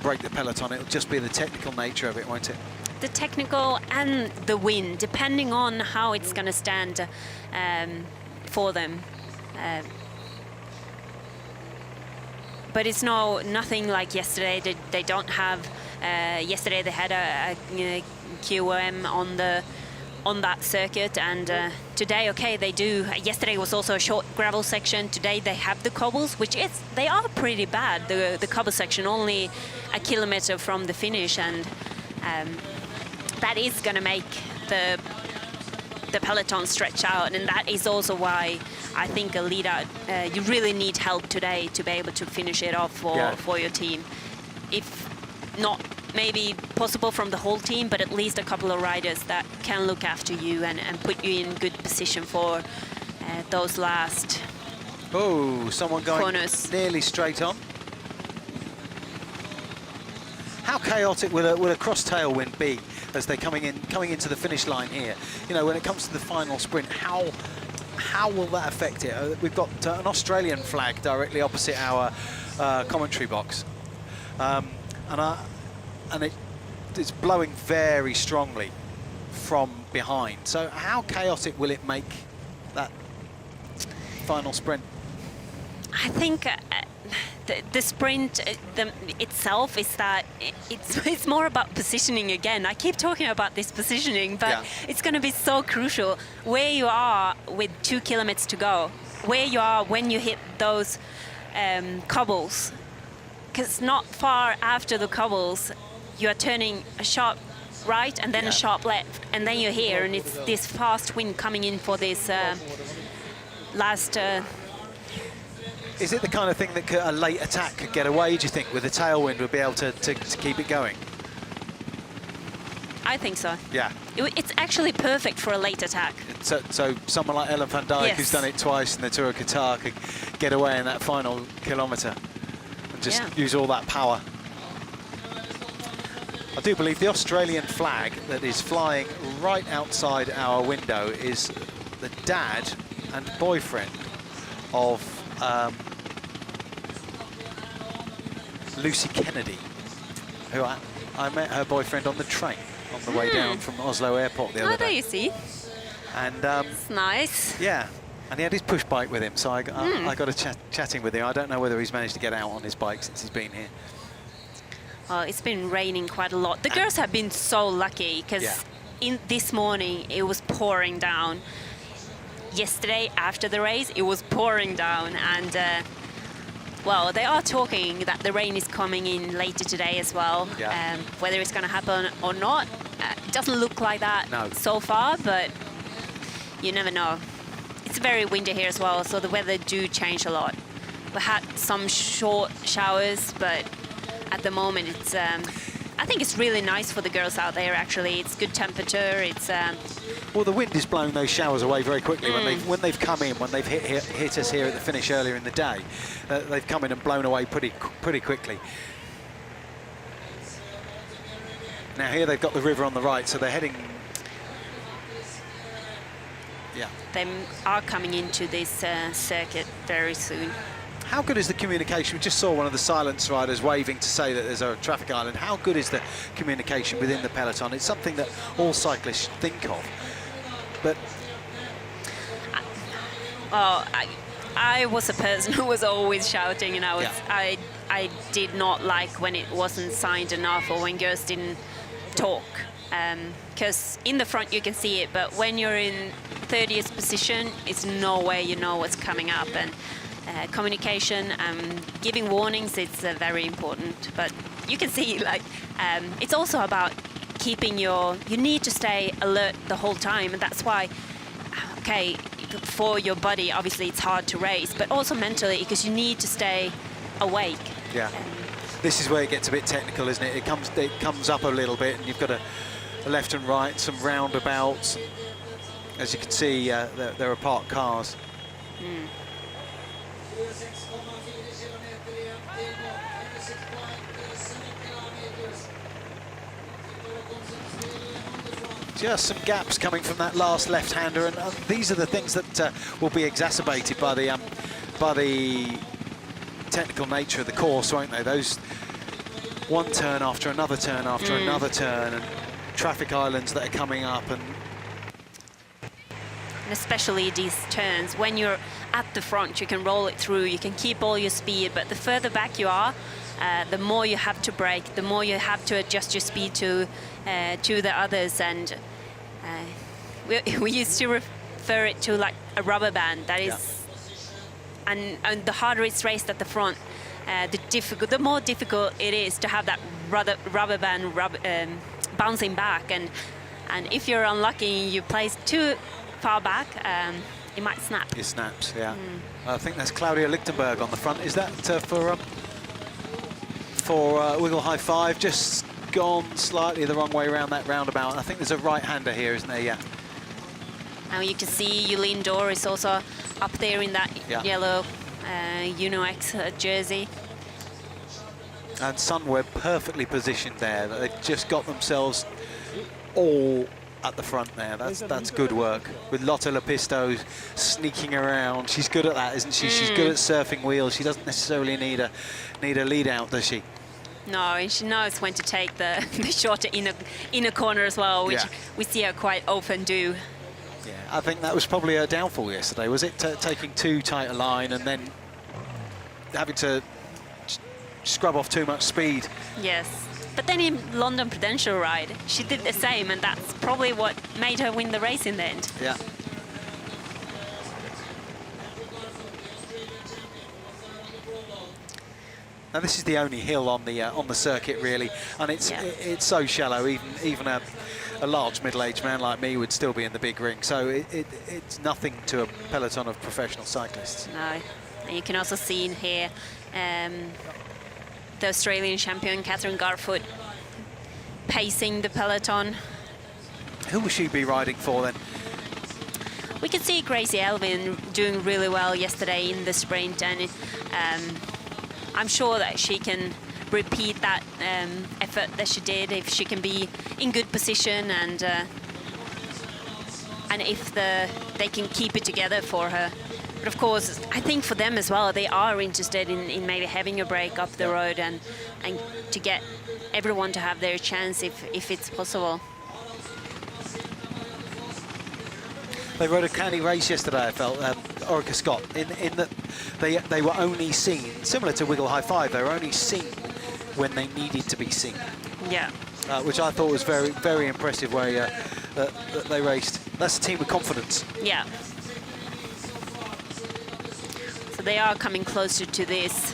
Speaker 1: break the peloton. It'll just be the technical nature of it, won't it?
Speaker 2: The technical and the wind, depending on how it's going to stand for them. But it's nothing like yesterday. They don't have. Yesterday they had a QOM on that circuit, and today, okay, they do. Yesterday was also a short gravel section. Today they have the cobbles, they are pretty bad. The cobble section, only a kilometer from the finish, and that is going to make the peloton stretch out, and that is also why I think a lead out, you really need help today to be able to finish it off for your team. If not maybe possible from the whole team, but at least a couple of riders that can look after you and put you in good position for those last
Speaker 1: someone going
Speaker 2: corners.
Speaker 1: Nearly straight on. How chaotic will a cross tailwind be as they're coming into the finish line here? You know, when it comes to the final sprint, how will that affect it? We've got an Australian flag directly opposite our commentary box, and it's blowing very strongly from behind. So how chaotic will it make that final sprint?
Speaker 2: I think the sprint itself is that it's more about positioning again. I keep talking about this positioning, but it's going to be so crucial where you are with 2 kilometers to go, where you are when you hit those cobbles, because not far after the cobbles you are turning a sharp right and then a sharp left, and then you're here, and it's this fast wind coming in for this last.
Speaker 1: Is it the kind of thing that a late attack could get away, do you think, with a tailwind would be able to keep it going?
Speaker 2: I think so.
Speaker 1: Yeah.
Speaker 2: It's actually perfect for a late attack.
Speaker 1: So someone like Ellen van Dijk, who's done it twice in the Tour of Qatar, could get away in that final kilometre and just use all that power. I do believe the Australian flag that is flying right outside our window is the dad and boyfriend of Lucy Kennedy, who I met her boyfriend on the train on the way down from Oslo Airport the other
Speaker 2: Oh, there
Speaker 1: day.
Speaker 2: you see.
Speaker 1: And
Speaker 2: It's nice.
Speaker 1: yeah, and he had his push bike with him, so I got a chatting with him. I don't know whether he's managed to get out on his bike since he's been here.
Speaker 2: Well, it's been raining quite a lot. The girls have been so lucky because
Speaker 1: Yeah.
Speaker 2: this morning it was pouring down. Yesterday after the race it was pouring down, and well, they are talking that the rain is coming in later today as well.
Speaker 1: Yeah.
Speaker 2: Whether it's going to happen or not, it doesn't look like that so far, but you never know. It's very windy here as well, so the weather do change a lot. We had some short showers, but at the moment it's I think it's really nice for the girls out there. Actually, it's good temperature. It's
Speaker 1: well, the wind is blowing those showers away very quickly when they've come in, when they've hit us here at the finish earlier in the day. They've come in and blown away pretty quickly. Now here they've got the river on the right, so they're heading. Yeah.
Speaker 2: they are coming into this circuit very soon.
Speaker 1: How good is the communication? We just saw one of the silence riders waving to say that there's a traffic island. How good is the communication within the peloton? It's something that all cyclists think of. But
Speaker 2: I was a person who was always shouting, and
Speaker 1: Yeah.
Speaker 2: I did not like when it wasn't signed enough or when girls didn't talk. Because in the front you can see it, but when you're in 30th position, it's no way you know what's coming up. And communication, giving warnings, it's very important. But you can see, like, it's also about keeping you need to stay alert the whole time, and that's why, okay, for your body, obviously it's hard to race, but also mentally, because you need to stay awake.
Speaker 1: yeah, this is where it gets a bit technical, isn't it? It comes up a little bit, and you've got a left and right, some roundabouts. As you can see, there are parked cars. Just some gaps coming from that last left-hander, and these are the things that will be exacerbated by the technical nature of the course, won't they? Those one turn after another turn after another turn, and traffic islands that are coming up, and
Speaker 2: especially these turns, when you're at the front, you can roll it through, you can keep all your speed, but the further back you are, the more you have to brake, the more you have to adjust your speed to the others. And we used to refer it to like a rubber band. That is, and the harder it's raced at the front, the more difficult it is to have that rubber band bouncing back. And if you're unlucky, you place too far back, it might snap.
Speaker 1: it snaps. Yeah, I think that's Claudia Lichtenberg on the front. Is that for Wiggle High Five? Just gone slightly the wrong way around that roundabout. I think there's a right-hander here, isn't there? Yeah.
Speaker 2: Now you can see Yulene Dore is also up there in that yellow Uno-X jersey.
Speaker 1: And Sunweb perfectly positioned there. They've just got themselves all at the front there. That's good work. With Lotte Lepisto sneaking around. She's good at that, isn't she? She's good at surfing wheels. She doesn't necessarily need a lead out, does she?
Speaker 2: No, and she knows when to take the shorter inner corner as well, which we see her quite often do.
Speaker 1: Yeah, I think that was probably her downfall yesterday, was it? Taking too tight a line and then having to scrub off too much speed.
Speaker 2: Yes. But then in London Prudential Ride, she did the same, and that's probably what made her win the race in the end.
Speaker 1: Yeah. Now this is the only hill on the circuit really, and it's so shallow. Even a large middle-aged man like me would still be in the big ring. So it's nothing to a peloton of professional cyclists.
Speaker 2: No, and you can also see in here the Australian champion Catherine Garfoot pacing the peloton.
Speaker 1: Who will she be riding for then?
Speaker 2: We could see Gracie Elvin doing really well yesterday in the sprint, and I'm sure that she can repeat that effort that she did if she can be in good position, and if they can keep it together for her. But of course, I think for them as well, they are interested in maybe having a break up the road and to get everyone to have their chance if it's possible.
Speaker 1: They rode a canny race yesterday, I felt, Orica Scott, in that they were only seen, similar to Wiggle High Five, they were only seen when they needed to be seen.
Speaker 2: Yeah.
Speaker 1: Which I thought was very, very impressive way that they raced. That's a team with confidence.
Speaker 2: Yeah. So they are coming closer to this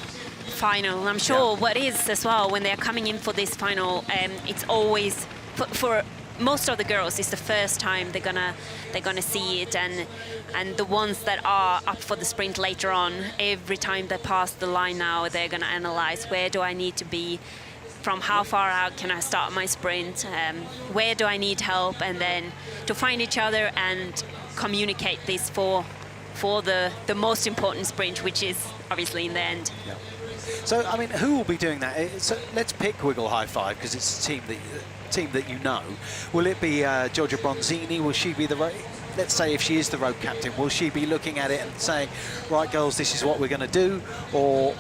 Speaker 2: final. And I'm sure what is as well, when they're coming in for this final, it's always, for most of the girls, it's the first time they're gonna see it, and the ones that are up for the sprint later on, every time they pass the line now, they're gonna analyze, where do I need to be, from how far out can I start my sprint, where do I need help, and then to find each other and communicate this for the most important sprint, which is obviously in the end.
Speaker 1: Yeah. So, I mean, who will be doing that? So let's pick Wiggle High Five, because it's a team that you know. Will it be Giorgia Bronzini? Will she be let's say if she is the road captain, will she be looking at it and saying, right girls, this is what we're going to do, or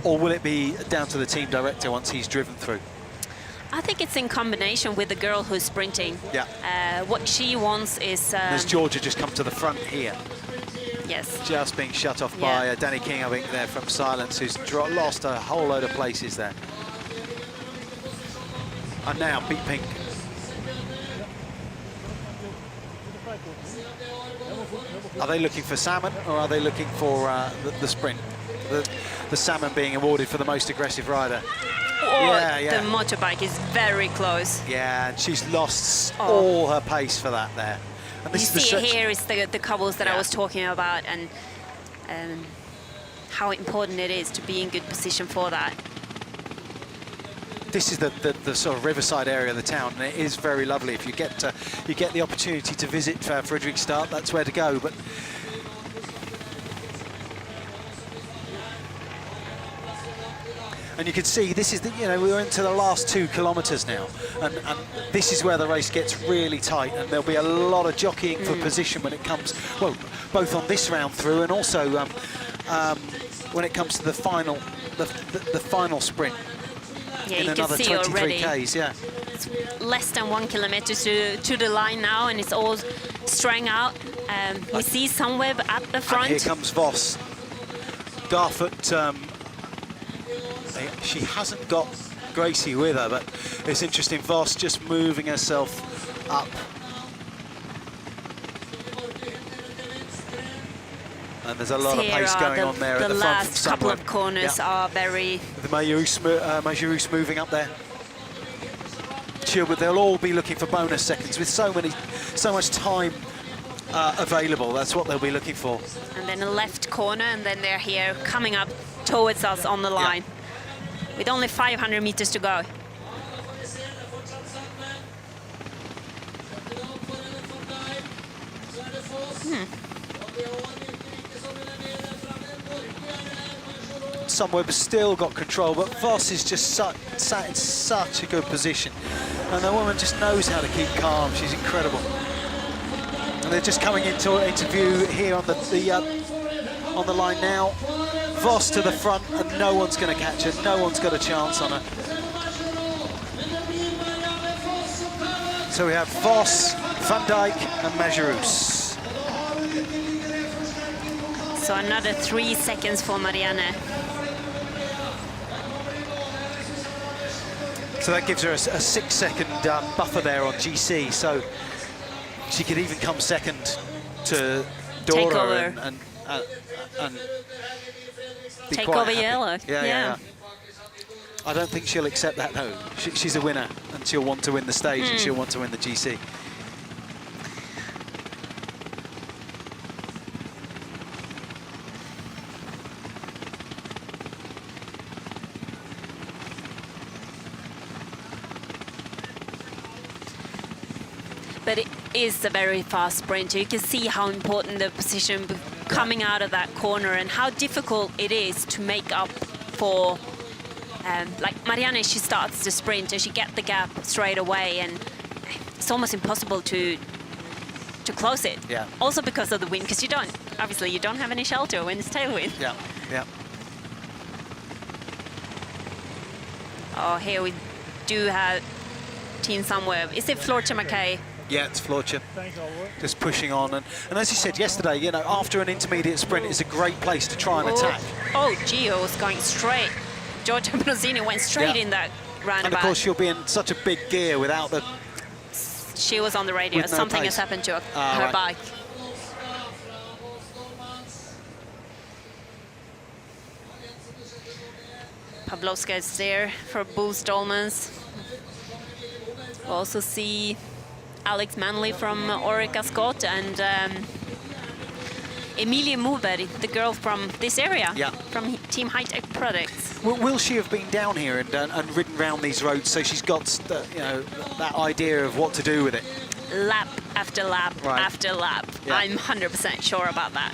Speaker 1: will it be down to the team director once he's driven through?
Speaker 2: I think it's in combination with the girl who's sprinting.
Speaker 1: Yeah.
Speaker 2: What she wants is...
Speaker 1: Has Georgia just come to the front here?
Speaker 2: Yes.
Speaker 1: Just being shut off by Danny King, I think, there from Silence, who's lost a whole load of places there. And now, Beat Pink. Are they looking for Salmon, or are they looking for the sprint? The Salmon being awarded for the most aggressive rider.
Speaker 2: The motorbike is very close.
Speaker 1: Yeah, and she's lost all her pace for that there. And
Speaker 2: this you see here is the cobbles that I was talking about, and how important it is to be in good position for that.
Speaker 1: This is the sort of riverside area of the town, and it is very lovely. If you get the opportunity to visit Fredrikstad, that's where to go. But and you can see this is we're into the last 2 kilometres now, and this is where the race gets really tight, and there'll be a lot of jockeying for position when it comes, well, both on this round through and also when it comes to the final sprint.
Speaker 2: Yeah,
Speaker 1: in
Speaker 2: you
Speaker 1: another
Speaker 2: can see
Speaker 1: 23
Speaker 2: already.
Speaker 1: Ks, yeah.
Speaker 2: It's less than 1 kilometer to the line now, and it's all strung out. We see Sunweb at the front.
Speaker 1: And here comes Voss. Garfoot, she hasn't got Gracie with her, but it's interesting. Voss just moving herself up. And there's a lot of pace going on there at the front. The
Speaker 2: last couple of corners are very...
Speaker 1: The Majerus moving up there. But they'll all be looking for bonus seconds with so much time available. That's what they'll be looking for.
Speaker 2: And then a left corner, and then they're here coming up towards us on the line. With only 500 meters to go.
Speaker 1: Sunweb's still got control, but Voss is just sat in such a good position. And the woman just knows how to keep calm. She's incredible. And they're just coming into interview here on the line now. Voss to the front, and no one's going to catch her. No one's got a chance on her. So we have Voss, Van Dijk, and Majerus.
Speaker 2: So another 3 seconds for Marianne.
Speaker 1: So that gives her a 6-second buffer there on GC. So she could even come second to Dora and be
Speaker 2: take
Speaker 1: quite
Speaker 2: over
Speaker 1: happy.
Speaker 2: yellow.
Speaker 1: Yeah. I don't think she'll accept that, no. She's a winner, and she'll want to win the stage, and she'll want to win the GC.
Speaker 2: But it is a very fast sprint. You can see how important the position coming out of that corner and how difficult it is to make up for. Like Marianne, she starts the sprint and she gets the gap straight away, and it's almost impossible to close it.
Speaker 1: Yeah.
Speaker 2: Also because of the wind, because you don't obviously you don't have any shelter when it's tailwind.
Speaker 1: Yeah, yeah.
Speaker 2: Oh, here we do have Team Sunweb. Is it Floortje McKay?
Speaker 1: Yeah, it's Floortje. Just pushing on. And as you said yesterday, you know, after an intermediate sprint, it's a great place to try and attack.
Speaker 2: Oh, Gio was going straight. Giorgio Ambrosini went straight in that roundabout.
Speaker 1: And of course, she'll be in such a big gear without the...
Speaker 2: She was on the radio.
Speaker 1: With no
Speaker 2: Something
Speaker 1: pace.
Speaker 2: has happened to her bike. Pavlovska is there for Bulls Dolmans. We also see Alex Manley from Orica Scott and Emilie Moberg, the girl from this area, from Team High Tech Products.
Speaker 1: Will she have been down here and ridden round these roads, so she's got you know, that idea of what to do with it?
Speaker 2: Lap after lap after lap.
Speaker 1: Yeah.
Speaker 2: I'm 100% sure about that.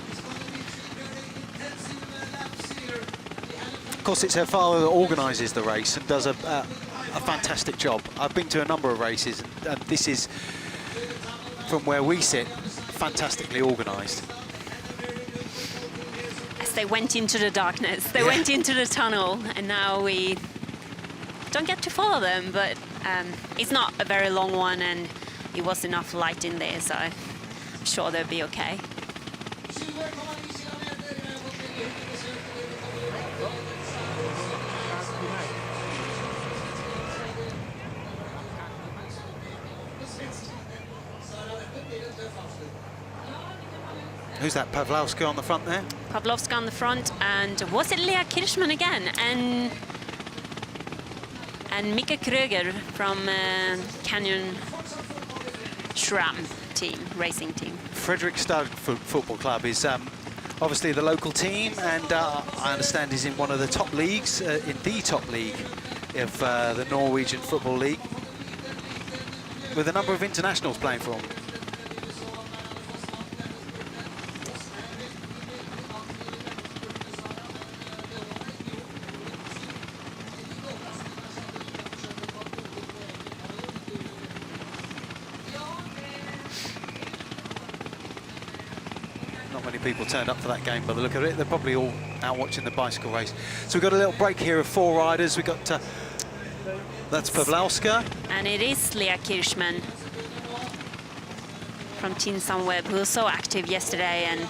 Speaker 1: Of course, it's her father that organises the race and does a fantastic job. I've been to a number of races, and this is, from where we sit, fantastically organised.
Speaker 2: As they went into the darkness, they went into the tunnel, and now we don't get to follow them, but it's not a very long one, and it was enough light in there, so I'm sure they'll be okay.
Speaker 1: Who's that, Pavlovska on the front there?
Speaker 2: Pavlovska on the front, and was it Lea Kirchmann again? And Mika Kröger from Canyon SRAM team, racing team.
Speaker 1: Fredrikstad Football Club is obviously the local team, and I understand is in one of the top leagues, in the top league of the Norwegian Football League, with a number of internationals playing for them. People turned up for that game by the look of it. They're probably all out watching the bicycle race. So we've got a little break here of 4 riders. We've got, that's Pavlovska.
Speaker 2: And it is Lea Kirchmann from Team Sunweb, who was so active yesterday, and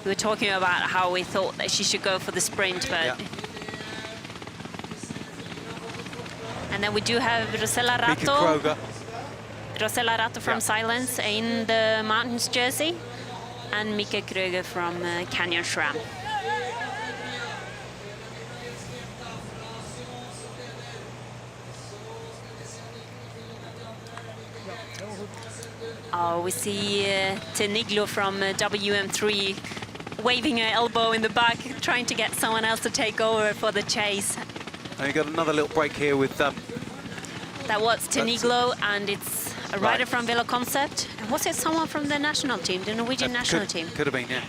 Speaker 2: we were talking about how we thought that she should go for the sprint, but... And then we do have Rosella Ratto. Rosella Ratto from Silence in the Mountains jersey, and Mika Kröger from Canyon SRAM. Oh, we see Teniglo from WM3 waving her elbow in the back, trying to get someone else to take over for the chase.
Speaker 1: And you got another little break here with...
Speaker 2: that was Teniglo, and it's a rider from Velo Concept. Was it someone from the national team, the Norwegian national team?
Speaker 1: Could have been, yeah.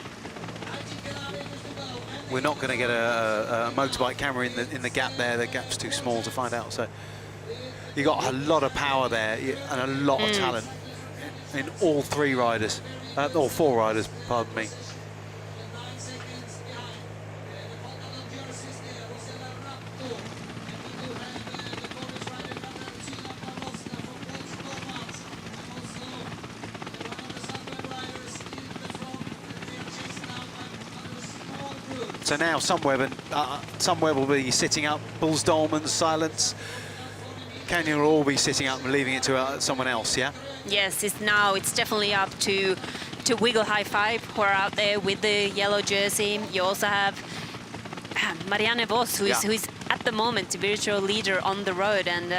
Speaker 1: We're not going to get a motorbike camera in the gap there. The gap's too small to find out. So you got a lot of power there and a lot of talent in all 3 riders, all 4 riders, pardon me. So now Sunweb will be sitting up, Bulls Dolmans, Silence, Canyon will all be sitting up and leaving it to someone else, yeah?
Speaker 2: Yes, it's definitely up to Wiggle High Five, who are out there with the yellow jersey. You also have Marianne Voss, who is at the moment the virtual leader on the road, and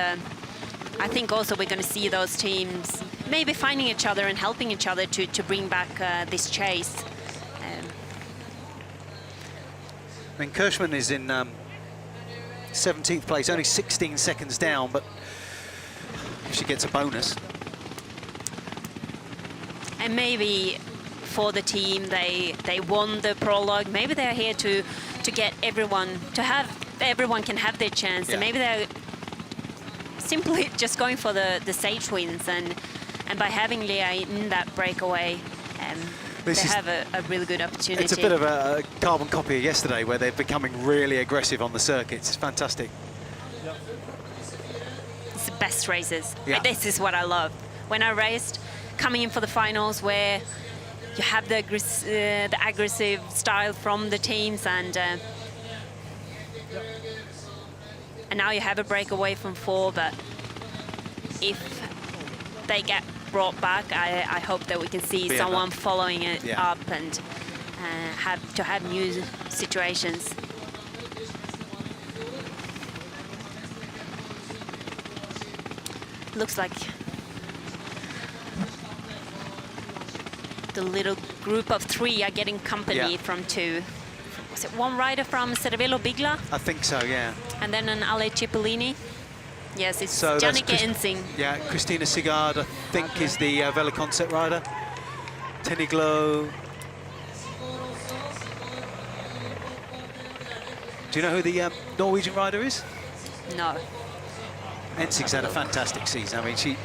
Speaker 2: I think also we're going to see those teams maybe finding each other and helping each other to bring back this chase.
Speaker 1: I mean, Kirchmann is in 17th place, only 16 seconds down, but if she gets a bonus.
Speaker 2: And maybe for the team, they won the prologue. Maybe they're here to get everyone, everyone can have their chance. And maybe they're simply just going for the stage wins. And by having Lea in that breakaway, they
Speaker 1: This is,
Speaker 2: have a really good opportunity.
Speaker 1: it's a bit of a carbon copy of yesterday, where they're becoming really aggressive on the circuits. It's fantastic.
Speaker 2: It's the best races.
Speaker 1: Yeah.
Speaker 2: This is what I love. When I raced, coming in for the finals, where you have the aggressive style from the teams, and now you have a breakaway from 4, but if they get brought back, I hope that we can see someone following it up and have new situations. Looks like the little group of 3 are getting company from 2. Was it one rider from Cervelo Bigla?
Speaker 1: I think so, yeah.
Speaker 2: And then an Ale Cipollini? Yes, it's
Speaker 1: So that's
Speaker 2: Jannike Ensing.
Speaker 1: Yeah, Christina Sigard, I think, is the Vela Concept rider. Teniglo. Do you know who the Norwegian rider is?
Speaker 2: No.
Speaker 1: Ensing's had a fantastic season. I mean, she...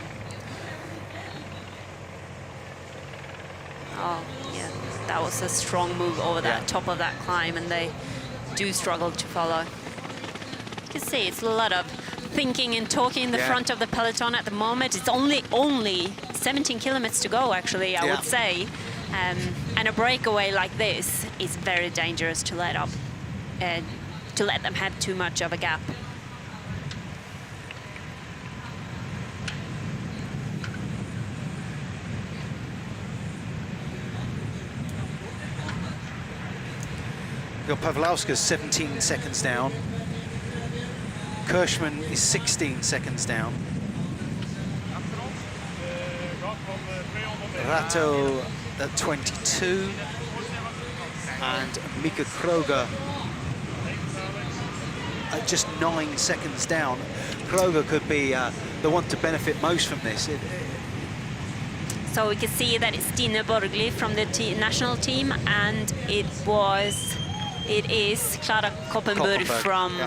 Speaker 2: Oh, yeah. That was a strong move over that top of that climb, and they do struggle to follow. You can see it's a lot of thinking and talking in the front of the peloton at the moment. It's only 17 kilometers to go, actually, I would say. And a breakaway like this is very dangerous to let up, to let them have too much of a gap.
Speaker 1: We've got Pavlauska's 17 seconds down. Kirschman is 16 seconds down. Rato at 22. And Mika Kroger at just 9 seconds down. Kroger could be the one to benefit most from this.
Speaker 2: So we can see that it's Stine Borgli from the national team, and it is Clara Koppenburg from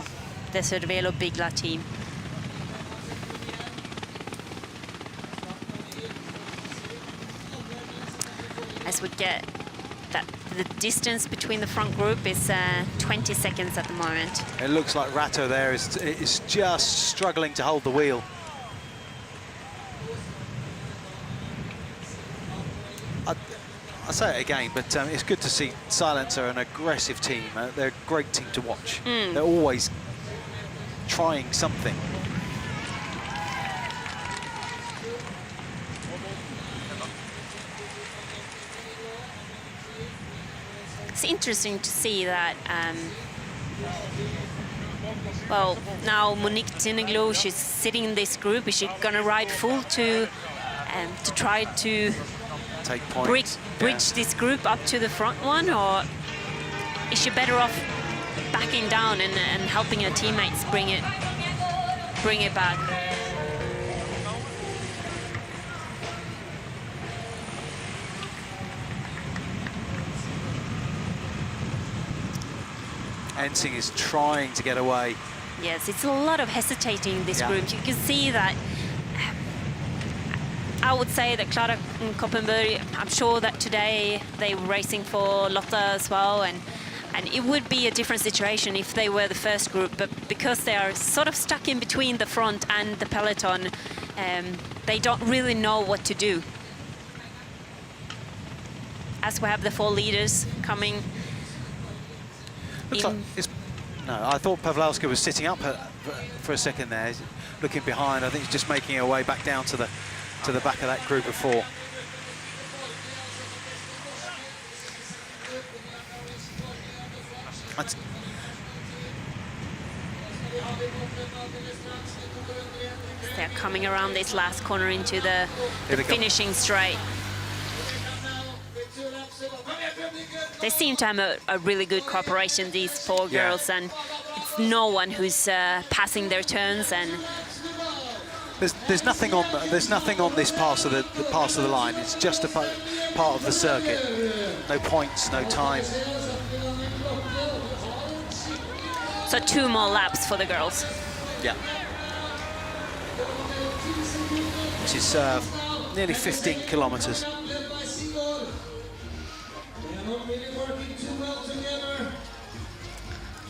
Speaker 2: the Cervelo Bigla team. As we get that, the distance between the front group is 20 seconds at the moment.
Speaker 1: It looks like Rato there is just struggling to hold the wheel. I'll say it again, but it's good to see Silence are an aggressive team. They're a great team to watch. They're always trying something.
Speaker 2: It's interesting to see that, well, now Monique Tineglo, she's sitting in this group. Is she going to ride full to try to
Speaker 1: take points,
Speaker 2: bridge this group up to the front one, or is she better off backing down and helping her teammates bring it back?
Speaker 1: Ensing is trying to get away.
Speaker 2: Yes, it's a lot of hesitating in this group. You can see that. I would say that Clara Koppenburg, I'm sure that today they were racing for Lotta as well, and it would be a different situation if they were the first group, but because they are sort of stuck in between the front and the peloton, they don't really know what to do. As we have the 4 leaders coming
Speaker 1: Looks
Speaker 2: in.
Speaker 1: like no, I thought Pavlauska was sitting up for a second there, looking behind. I think he's just making her way back down to the back of that group of 4.
Speaker 2: They're coming around this last corner into the finishing straight. They seem to have a really good cooperation, these 4 girls, and it's no one who's passing their turns. And
Speaker 1: there's nothing on this pass of the line. It's just a part of the circuit. No points, no time.
Speaker 2: So 2 more laps for the girls.
Speaker 1: Yeah. Which is nearly 15 kilometers.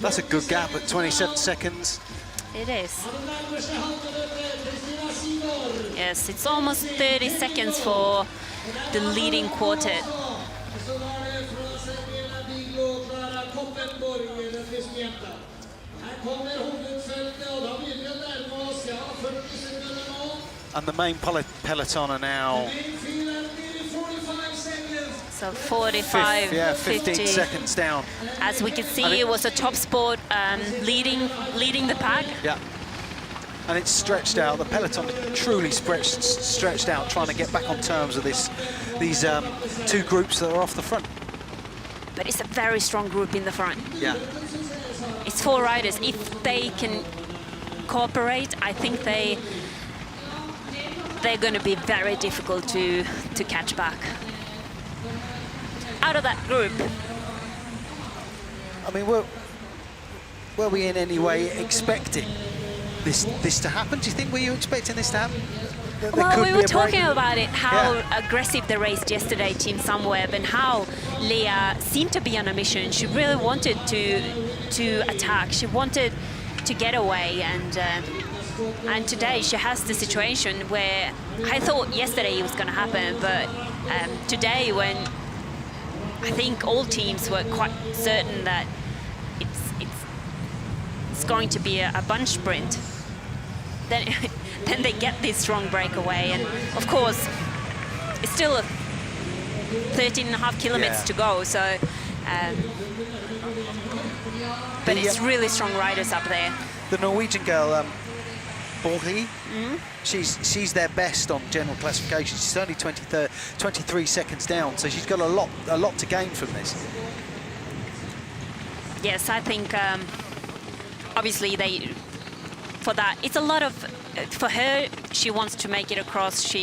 Speaker 1: That's a good gap at 27 seconds.
Speaker 2: It is. Yes, it's almost 30 seconds for the leading quartet.
Speaker 1: And the main peloton are now
Speaker 2: so 45,
Speaker 1: 15
Speaker 2: 50.
Speaker 1: seconds down.
Speaker 2: As we can see, it was a top sport leading the pack.
Speaker 1: Yeah. And it's stretched out. The peloton truly stretched out, trying to get back on terms with these two groups that are off the front.
Speaker 2: But it's a very strong group in the front.
Speaker 1: Yeah.
Speaker 2: It's 4 riders. If they can cooperate, I think they're going to be very difficult to catch back. Out of that group.
Speaker 1: I mean, were we in any way expecting this to happen? Do you think, were you expecting this to happen?
Speaker 2: Well, we were talking about it, how aggressive they raced yesterday, Team Sunweb, and how Leah seemed to be on a mission. She really wanted to attack. She wanted to get away, and today she has the situation where I thought yesterday it was going to happen, but today, when I think all teams were quite certain that it's going to be a bunch sprint, then they get this strong breakaway, and of course it's still 13.5 kilometers to go, so but it's really strong riders up there.
Speaker 1: The Norwegian girl, Borgi, she's their best on general classification. She's only 23 seconds down, so she's got a lot to gain from this.
Speaker 2: Yes, I think obviously for that it's a lot of for her. She wants to make it across.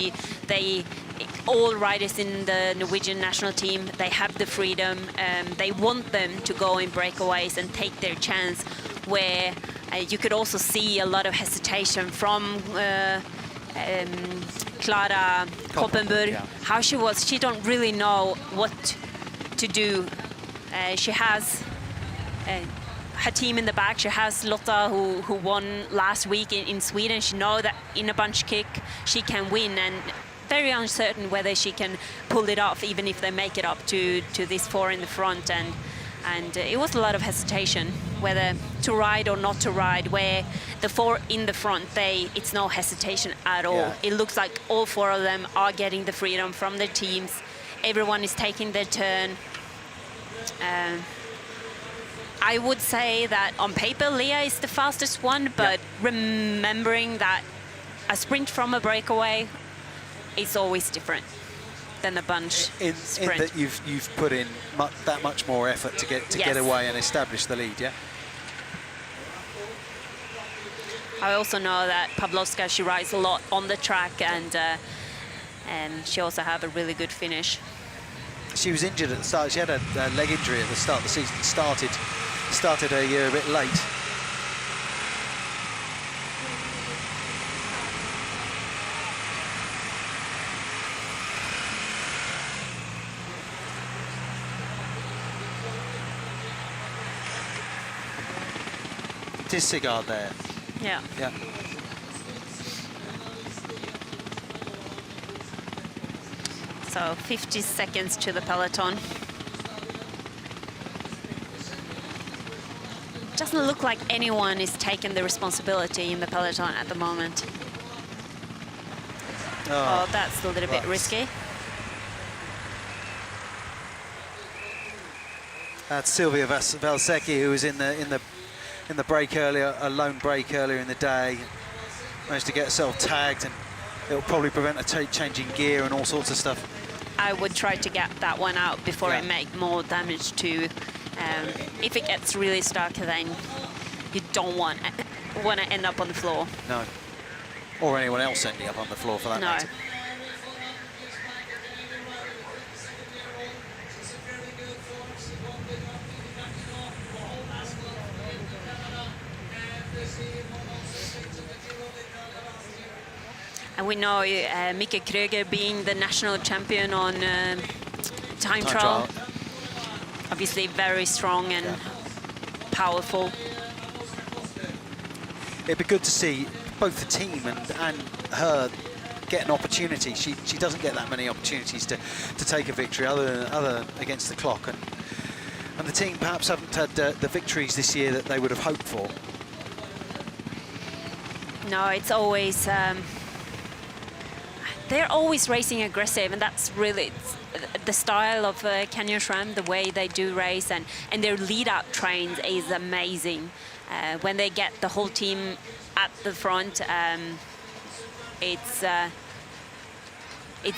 Speaker 2: All riders in the Norwegian national team, they have the freedom. They want them to go in breakaways and take their chance, where you could also see a lot of hesitation from Clara Koppenburg, how she don't really know what to do. She has her team in the back. She has Lotta, who won last week in Sweden. She knows that in a bunch kick she can win, and very uncertain whether she can pull it off, even if they make it up to this 4 in the front. And it was a lot of hesitation whether to ride or not to ride, where the 4 in the front, it's no hesitation at all.
Speaker 1: Yeah.
Speaker 2: It looks like all 4 of them are getting the freedom from their teams. Everyone is taking their turn. I would say that on paper Leah is the fastest one, but remembering that a sprint from a breakaway is always different than a bunch sprint.
Speaker 1: In that you've put in that much more effort to get away and establish the lead, yeah?
Speaker 2: I also know that Pavlovska, she rides a lot on the track, and she also have a really good finish.
Speaker 1: She was injured at the start. She had a leg injury at the start of the season. Started her year a bit late. Disregard there.
Speaker 2: Yeah.
Speaker 1: Yeah.
Speaker 2: So 50 seconds to the peloton. Doesn't look like anyone is taking the responsibility in the peloton at the moment. Oh, that's a little bit risky.
Speaker 1: That's Sylvia Valsecki, who was in the break earlier, a lone break earlier in the day. Managed to get herself tagged, and it'll probably prevent her changing gear and all sorts of stuff.
Speaker 2: I would try to get that one out before it make more damage to. If it gets really stuck, then you don't want to end up on the floor.
Speaker 1: No. Or anyone else ending up on the floor for that matter.
Speaker 2: And we know Mika Kröger being the national champion on time trial. Obviously very strong and powerful.
Speaker 1: It'd be good to see both the team and her get an opportunity. She doesn't get that many opportunities to take a victory other against the clock, and the team perhaps haven't had the victories this year that they would have hoped for.
Speaker 2: No, it's always they're always racing aggressive, and that's really the style of Canyon SRAM, the way they do race, and their lead-out trains is amazing. When they get the whole team at the front, it's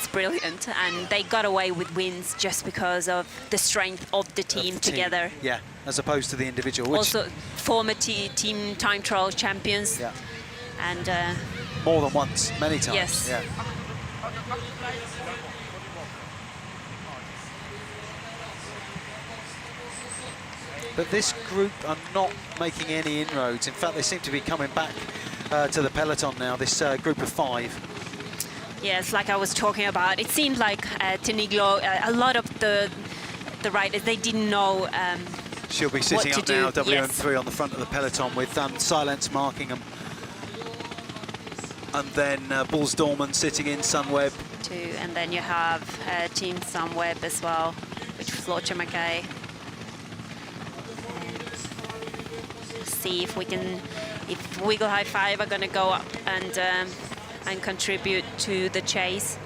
Speaker 2: brilliant, and they got away with wins just because of the strength of the team together.
Speaker 1: Yeah, as opposed to the individual. Which
Speaker 2: Also, former team time trial champions.
Speaker 1: Yeah.
Speaker 2: And
Speaker 1: more than once, many times.
Speaker 2: Yes.
Speaker 1: Yeah. But this group are not making any inroads. In fact, they seem to be coming back to the peloton now, this group of 5.
Speaker 2: Yes, like I was talking about, it seemed like Teniglo, a lot of the riders, they didn't know
Speaker 1: She'll be sitting
Speaker 2: what
Speaker 1: up
Speaker 2: to
Speaker 1: now,
Speaker 2: do.
Speaker 1: WM3 on the front of the peloton with Silence marking them. And then Bulls Dorman sitting in Sunweb.
Speaker 2: too, and then you have Team Sunweb as well, with Floater Mackay. See if we can, if Wiggle High 5 are going to go up and contribute to the chase,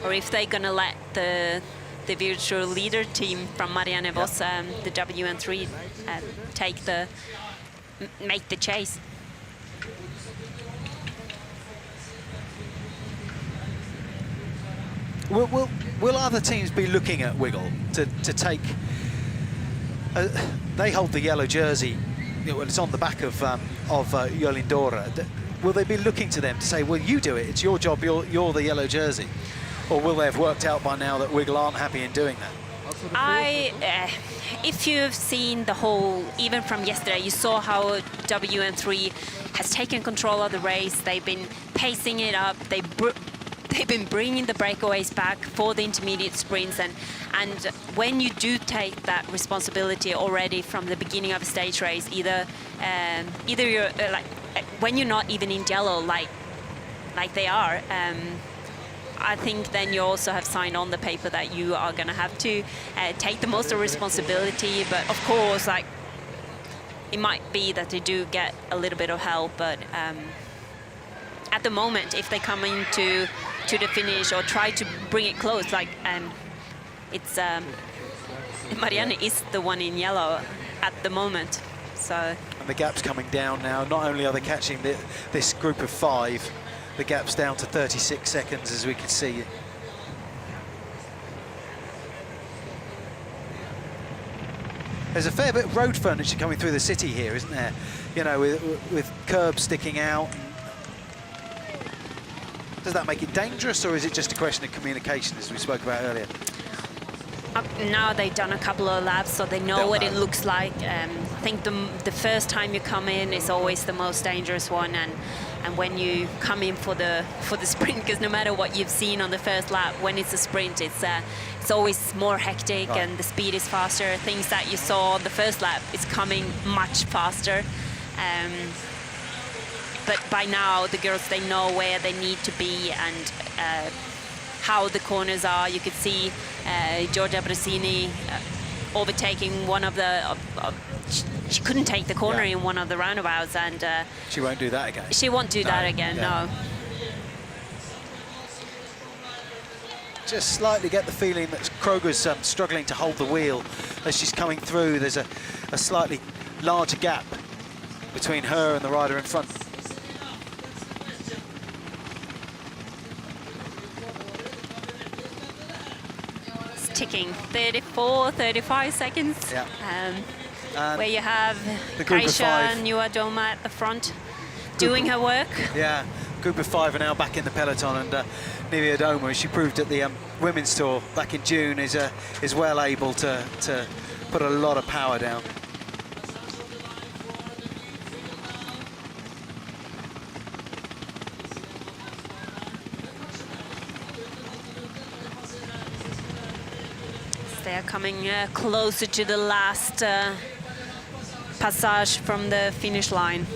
Speaker 2: or if they're going to let the virtual leader team from Marianne Vos, the WN3, make the chase.
Speaker 1: Will other teams be looking at Wiggle to take? They hold the yellow jersey. Well, it's on the back of Jolien Dora. Will they be looking to them to say, "Well, you do it. It's your job. You're the yellow jersey," or will they have worked out by now that Wiggle aren't happy in doing that?
Speaker 2: If you've seen the whole, even from yesterday, you saw how WN3 has taken control of the race. They've been pacing it up. They've been bringing the breakaways back for the intermediate sprints, and when you do take that responsibility already from the beginning of a stage race, either you're when you're not even in yellow like they are, I think then you also have signed on the paper that you are going to have to take the most of responsibility. But of course, like, it might be that they do get a little bit of help, but at the moment, if they come into the finish or try to bring it close, like it's Marianne is the one in yellow at the moment, so.
Speaker 1: And the gap's coming down now. Not only are they catching this group of 5, the gap's down to 36 seconds, as we can see. There's a fair bit of road furniture coming through the city here, isn't there? You know, with curbs sticking out. Does that make it dangerous, or is it just a question of communication, as we spoke about earlier?
Speaker 2: Now they've done a couple of laps, so they know what it looks like. I think the first time you come in is always the most dangerous one, and when you come in for the sprint, because no matter what you've seen on the first lap, when it's a sprint, it's always more hectic, right, and the speed is faster. Things that you saw on the first lap is coming much faster. But by now, the girls, they know where they need to be and how the corners are. You could see Giorgia Brasini overtaking one of the... she couldn't take the corner in one of the roundabouts, and...
Speaker 1: she won't do that again.
Speaker 2: She won't do that again, no.
Speaker 1: Just slightly get the feeling that Kroger's struggling to hold the wheel as she's coming through. There's a slightly larger gap between her and the rider in front.
Speaker 2: Ticking 34, 35 seconds.
Speaker 1: Yeah.
Speaker 2: Where you have Kaisha Nuadoma at the front doing her work.
Speaker 1: Yeah, group of 5 are now back in the peloton, and Nivea Doma, as she proved at the Women's Tour back in June, is well able to put a lot of power down.
Speaker 2: They are coming closer to the last passage from the finish line.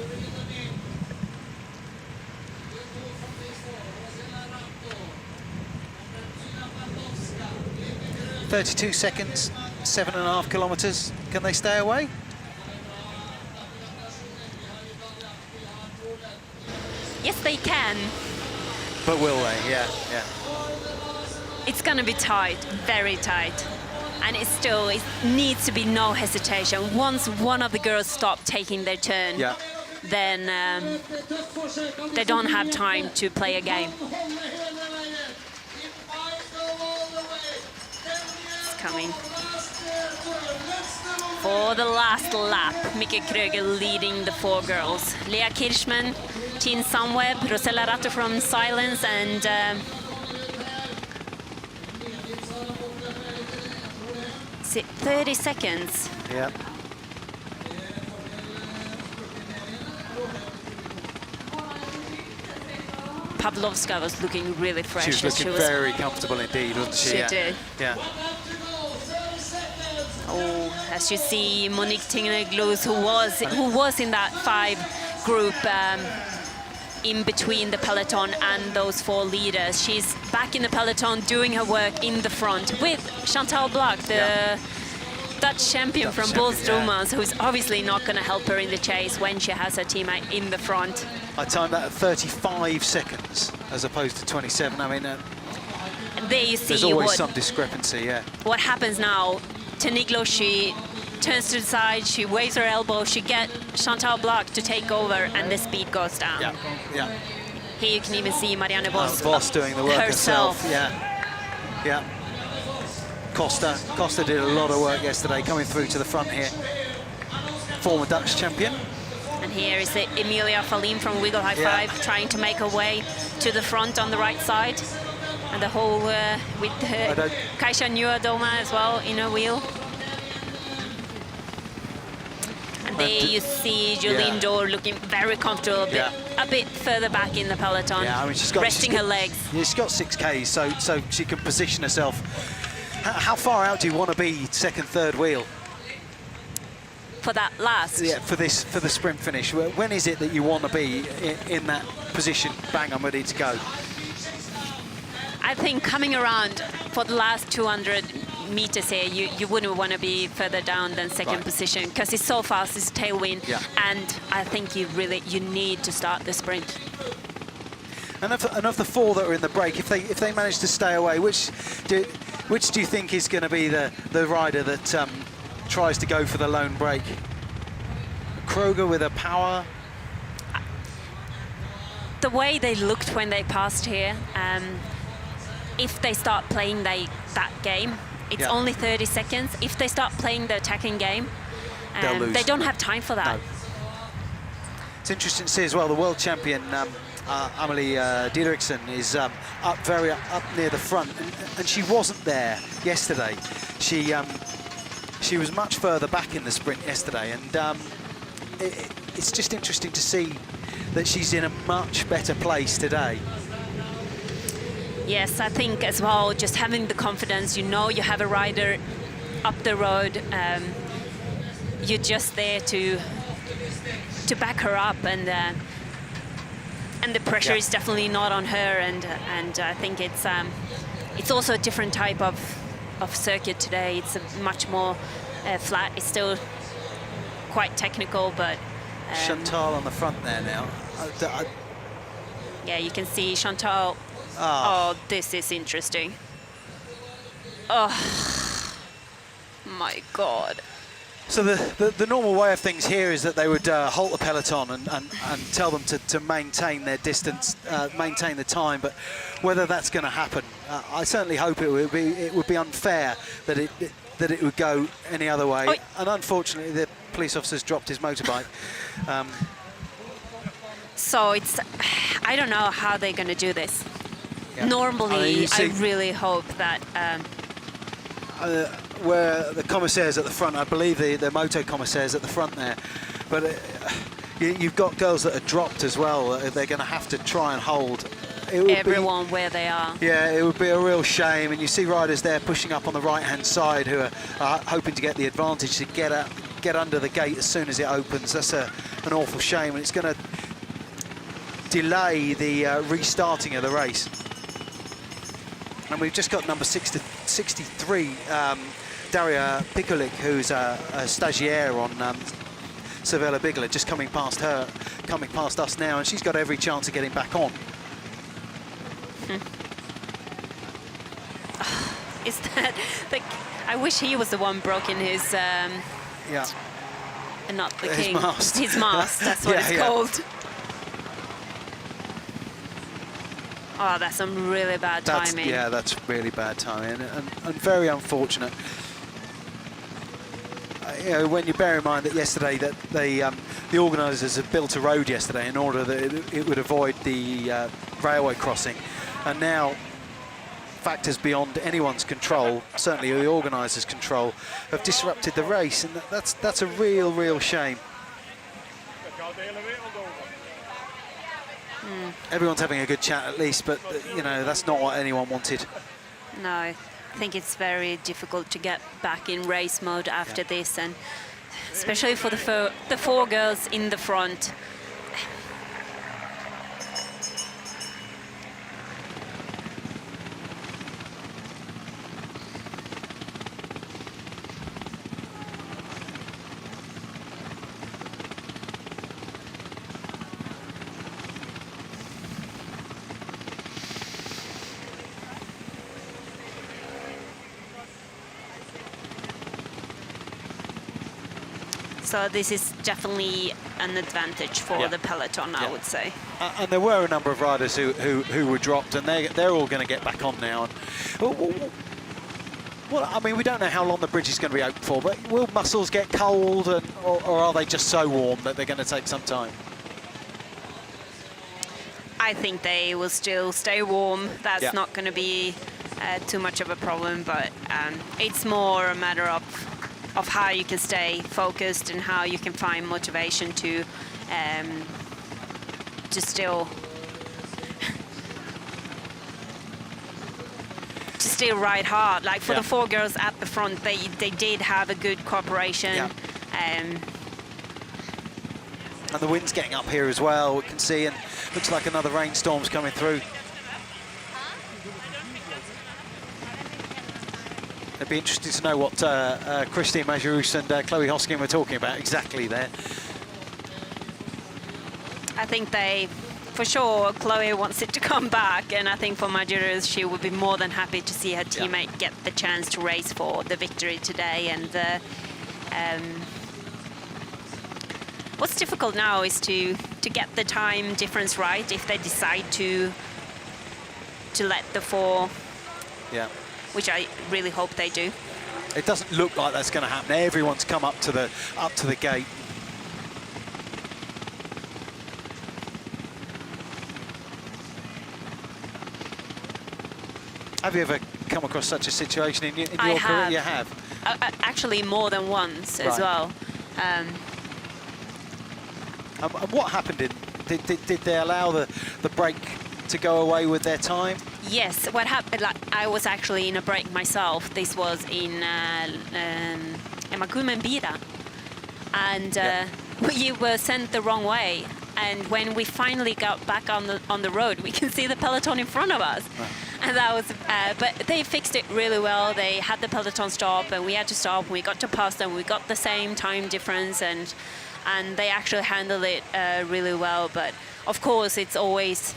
Speaker 1: 32 seconds, 7.5 kilometres. Can they stay away?
Speaker 2: Yes, they can.
Speaker 1: But will they? Yeah, yeah.
Speaker 2: It's gonna be tight, very tight. And it needs to be no hesitation. Once one of the girls stop taking their turn,
Speaker 1: Yeah.
Speaker 2: then they don't have time to play a game. It's coming. For the last lap, Mikke Kröger leading the 4 girls. Lea Kirchmann, Tin Sunweb, Rosella Ratto from Silence, and 30 seconds.
Speaker 1: Yeah.
Speaker 2: Pavlovska was looking really fresh.
Speaker 1: She was looking very comfortable indeed, wasn't she?
Speaker 2: She
Speaker 1: Yeah.
Speaker 2: did.
Speaker 1: Yeah.
Speaker 2: Oh, as you see, Monique Tingnegloos, who was in that 5 group in between the peloton and those 4 leaders. She's back in the peloton doing her work in the front with Chantal Blaak, the Dutch champion from Bolstromans, who's obviously not going to help her in the chase when she has her teammate in the front.
Speaker 1: I timed that at 35 seconds as opposed to 27. I mean,
Speaker 2: There you see
Speaker 1: there's always some discrepancy, yeah.
Speaker 2: what happens now. Tiniglo, she turns to the side, she waves her elbow, she gets Chantal Blaak to take over, and the speed goes down.
Speaker 1: Yeah, yeah.
Speaker 2: Here you can even see Marianne Vos,
Speaker 1: Vos doing the work herself. Yeah, yeah. Costa did a lot of work yesterday, coming through to the front here. Former Dutch champion.
Speaker 2: And here is Emilia Fahlin from Wiggle High Five, trying to make her way to the front on the right side. And the whole with Kaisa Nuadoma as well in her wheel. And there you see Jolene Dore looking very comfortable, a bit further back in the peloton,
Speaker 1: Yeah, I mean,
Speaker 2: resting her legs.
Speaker 1: Yeah, she's got 6Ks, so she can position herself. How far out do you want to be, second, third wheel?
Speaker 2: For that last?
Speaker 1: Yeah, for the sprint finish. When is it that you want to be in that position? Bang, I'm ready to go.
Speaker 2: I think coming around for the last 200 meters here, you wouldn't want to be further down than second position, because it's so fast, it's tailwind, and I think you need to start the sprint.
Speaker 1: And of the 4 that are in the break, if they manage to stay away, which do you think is going to be the rider that tries to go for the lone break? Kröger with her power.
Speaker 2: The way they looked when they passed here, if they start playing that game, it's only 30 seconds. If they start playing the attacking game, they don't have time for that.
Speaker 1: No. It's interesting to see as well, the world champion, Amelie Diederiksen, is up near the front, and she wasn't there yesterday. She was much further back in the sprint yesterday, and it's just interesting to see that she's in a much better place today.
Speaker 2: Yes, I think as well, just having the confidence, you have a rider up the road, you're just there to back her up, and the pressure is definitely not on her, and I think it's also a different type of circuit today. It's a much more flat. It's still quite technical, but
Speaker 1: Chantal on the front there now.
Speaker 2: yeah, you can see Chantal. Oh, this is interesting. Oh my God.
Speaker 1: So the normal way of things here is that they would halt the peloton and tell them to maintain their distance, maintain the time. But whether that's going to happen, I certainly hope it would be unfair that it would go any other way.
Speaker 2: Oi.
Speaker 1: And unfortunately, the police officer's dropped his motorbike.
Speaker 2: So I don't know how they're going to do this.
Speaker 1: Yeah.
Speaker 2: Normally, I really hope that.
Speaker 1: Where the commissaires at the front, I believe the moto commissaires at the front there, but you've got girls that are dropped as well. They're going to have to try and hold.
Speaker 2: Everyone where they are.
Speaker 1: Yeah, it would be a real shame, and you see riders there pushing up on the right-hand side who are hoping to get the advantage to get get under the gate as soon as it opens. That's an awful shame, and it's going to delay the restarting of the race. And we've just got number 63, Daria Pikulik, who's a stagiaire on Savella Bigler, just coming past us now, and she's got every chance of getting back on.
Speaker 2: Is that like? I wish he was the one broken his.
Speaker 1: Yeah.
Speaker 2: And not the
Speaker 1: His
Speaker 2: king.
Speaker 1: mast.
Speaker 2: His mast. That's what it's called. Oh, that's some really bad timing.
Speaker 1: Yeah, that's really bad timing, and very unfortunate. You know, when you bear in mind that yesterday that the organisers had built a road yesterday in order that it would avoid the railway crossing, and now factors beyond anyone's control, certainly the organisers' control, have disrupted the race, and that's a real shame. Everyone's having a good chat at least, but you know, that's not what anyone wanted.
Speaker 2: No, I think it's very difficult to get back in race mode after this, and especially for the four girls in the front. So this is definitely an advantage for the peloton, I would say.
Speaker 1: And there were a number of riders who were dropped, and they're all going to get back on now. And well, I mean, we don't know how long the bridge is going to be open for, but will muscles get cold, or are they just so warm that they're going to take some time?
Speaker 2: I think they will still stay warm. That's not going to be too much of a problem, but it's more a matter of how you can stay focused and how you can find motivation to still ride hard. Like for the four girls at the front, they did have a good cooperation. And
Speaker 1: the wind's getting up here as well, we can see, and looks like another rainstorm's coming through. It'd be interesting to know what Christine Majerus and Chloe Hoskin were talking about exactly there.
Speaker 2: I think for sure, Chloe wants it to come back, and I think for Majerus, she would be more than happy to see her teammate get the chance to race for the victory today. And what's difficult now is to get the time difference right if they decide to let the four.
Speaker 1: Yeah.
Speaker 2: Which I really hope they do.
Speaker 1: It doesn't look like that's going to happen. Everyone's come up to the gate. Have you ever come across such a situation in your career? You have?
Speaker 2: Actually, more than once as well.
Speaker 1: And what happened? Did they allow the break to go away with their time?
Speaker 2: Yes, what happened, like, I was actually in a break myself. This was in Emakumenbira, and we were sent the wrong way. And when we finally got back on the road, we can see the peloton in front of us. Right. And that was, but they fixed it really well. They had the peloton stop, and we had to stop. We got to pass them. We got the same time difference, and they actually handled it really well. But of course, it's always.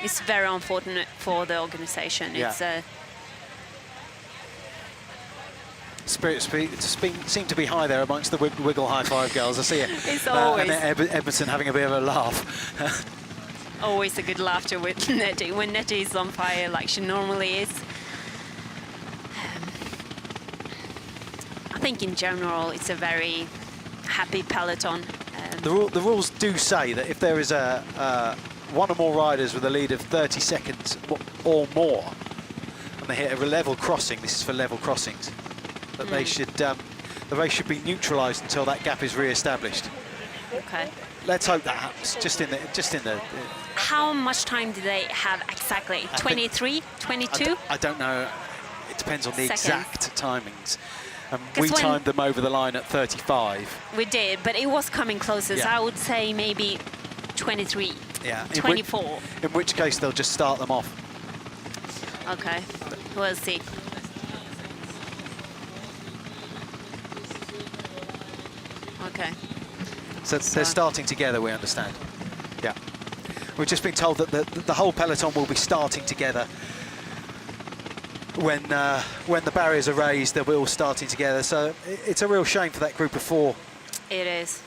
Speaker 2: It's very unfortunate for the organization.
Speaker 1: Yeah.
Speaker 2: It's
Speaker 1: spirits seem to be high there amongst the Wiggle High Five girls. I see it.
Speaker 2: It's always.
Speaker 1: And Edmondson having a bit of a laugh.
Speaker 2: Always a good laughter with Nettie when Nettie is on fire like she normally is. I think in general it's a very happy peloton.
Speaker 1: The rules do say that if there is one or more riders with a lead of 30 seconds or more, and they hit a level crossing, this is for level crossings, that they should, the race should be neutralised until that gap is re-established.
Speaker 2: Okay.
Speaker 1: Let's hope that happens. Just in the.
Speaker 2: How much time do they have exactly? 23, 22?
Speaker 1: I don't know. It depends on the
Speaker 2: Seconds.
Speaker 1: exact timings. And
Speaker 2: 'Cause
Speaker 1: we
Speaker 2: when-
Speaker 1: timed them over the line at 35.
Speaker 2: We did, but it was coming closer. So
Speaker 1: Yeah.
Speaker 2: I would say maybe 23,
Speaker 1: Yeah.
Speaker 2: 24.
Speaker 1: In which case they'll just start them off.
Speaker 2: Okay, we'll see. Okay.
Speaker 1: So they're starting together, we understand. Yeah. We've just been told that the whole peloton will be starting together. When the barriers are raised, they'll be all starting together. So it's a real shame for that group of 4.
Speaker 2: It is.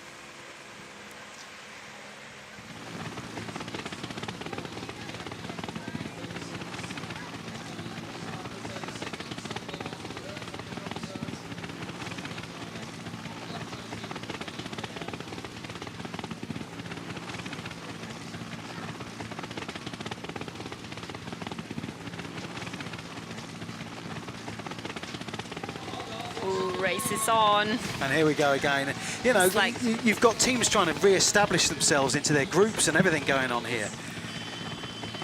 Speaker 2: Race is on.
Speaker 1: And here we go again. You know,
Speaker 2: It's like-
Speaker 1: you've got teams trying to re-establish themselves into their groups and everything going on here.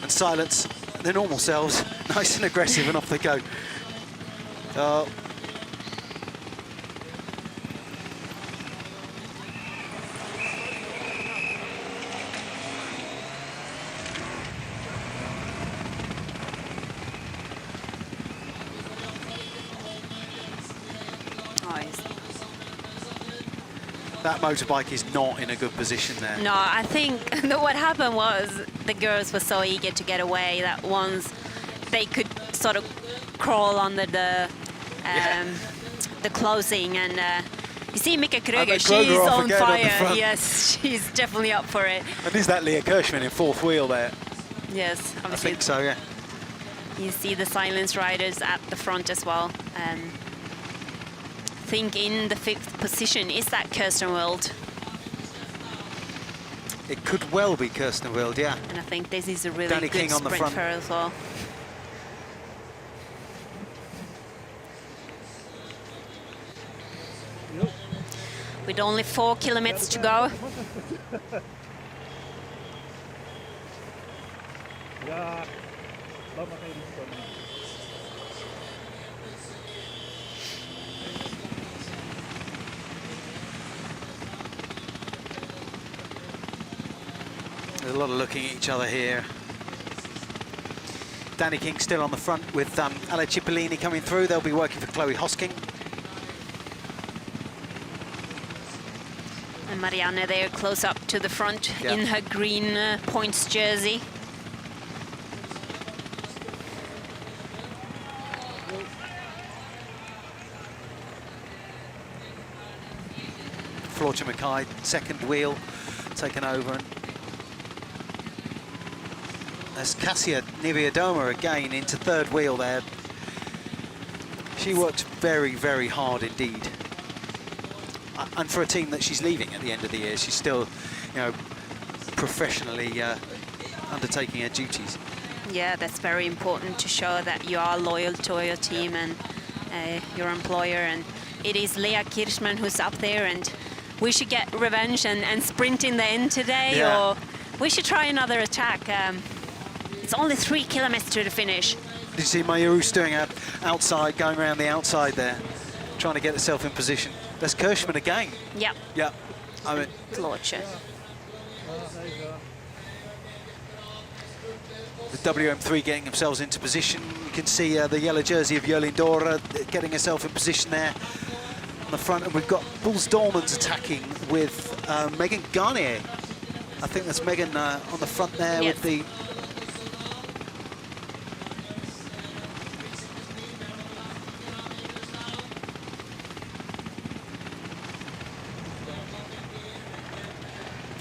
Speaker 1: And silence their normal selves, nice and aggressive, and off they go. Oh. That motorbike is not in a good position there.
Speaker 2: No, I think that what happened was the girls were so eager to get away that once they could sort of crawl under the closing, and you see Mika Kröger,
Speaker 1: Kroger
Speaker 2: she's
Speaker 1: off
Speaker 2: on
Speaker 1: again on the
Speaker 2: fire.
Speaker 1: front.
Speaker 2: Yes, she's definitely up for it.
Speaker 1: And is that Leah Kirschman in 4th wheel there?
Speaker 2: Yes,
Speaker 1: I
Speaker 2: obviously.
Speaker 1: think so, yeah.
Speaker 2: You see the silence riders at the front as well. I think in the 5th position is that Kirsten Wild.
Speaker 1: It could well be Kirsten Wild, yeah.
Speaker 2: And I think this is a really
Speaker 1: Danny
Speaker 2: good
Speaker 1: King on the
Speaker 2: sprint
Speaker 1: front.
Speaker 2: for her as well. With only 4 kilometers to go.
Speaker 1: There's a lot of looking at each other here. Danny King still on the front with Ale Cipollini coming through. They'll be working for Chloe Hosking.
Speaker 2: And Marianne there close up to the front
Speaker 1: Yeah.
Speaker 2: in her green points jersey.
Speaker 1: Floorcha Mackay, second wheel, taken over. And there's Kasia Niviadoma again into third wheel there. She worked very, very hard indeed. And for a team that she's leaving at the end of the year, she's still, you know, professionally undertaking her duties.
Speaker 2: Yeah, that's very important to show that you are loyal to your team and your employer. And it is Leah Kirschman who's up there, and we should get revenge and sprint in the end today,
Speaker 1: Yeah.
Speaker 2: or we should try another attack. It's only 3 kilometers to the finish.
Speaker 1: Did you see Mayurus doing a outside, going around the outside there, trying to get herself in position? There's Kirschman again.
Speaker 2: Yep,
Speaker 1: Yeah, I mean,
Speaker 2: Floorcha.
Speaker 1: the WM3 getting themselves into position. You can see the yellow jersey of Jolien Dora getting herself in position there on the front. And we've got Bulls Dolmans attacking with Megan Garnier. I think that's Megan on the front there
Speaker 2: Yes.
Speaker 1: with the...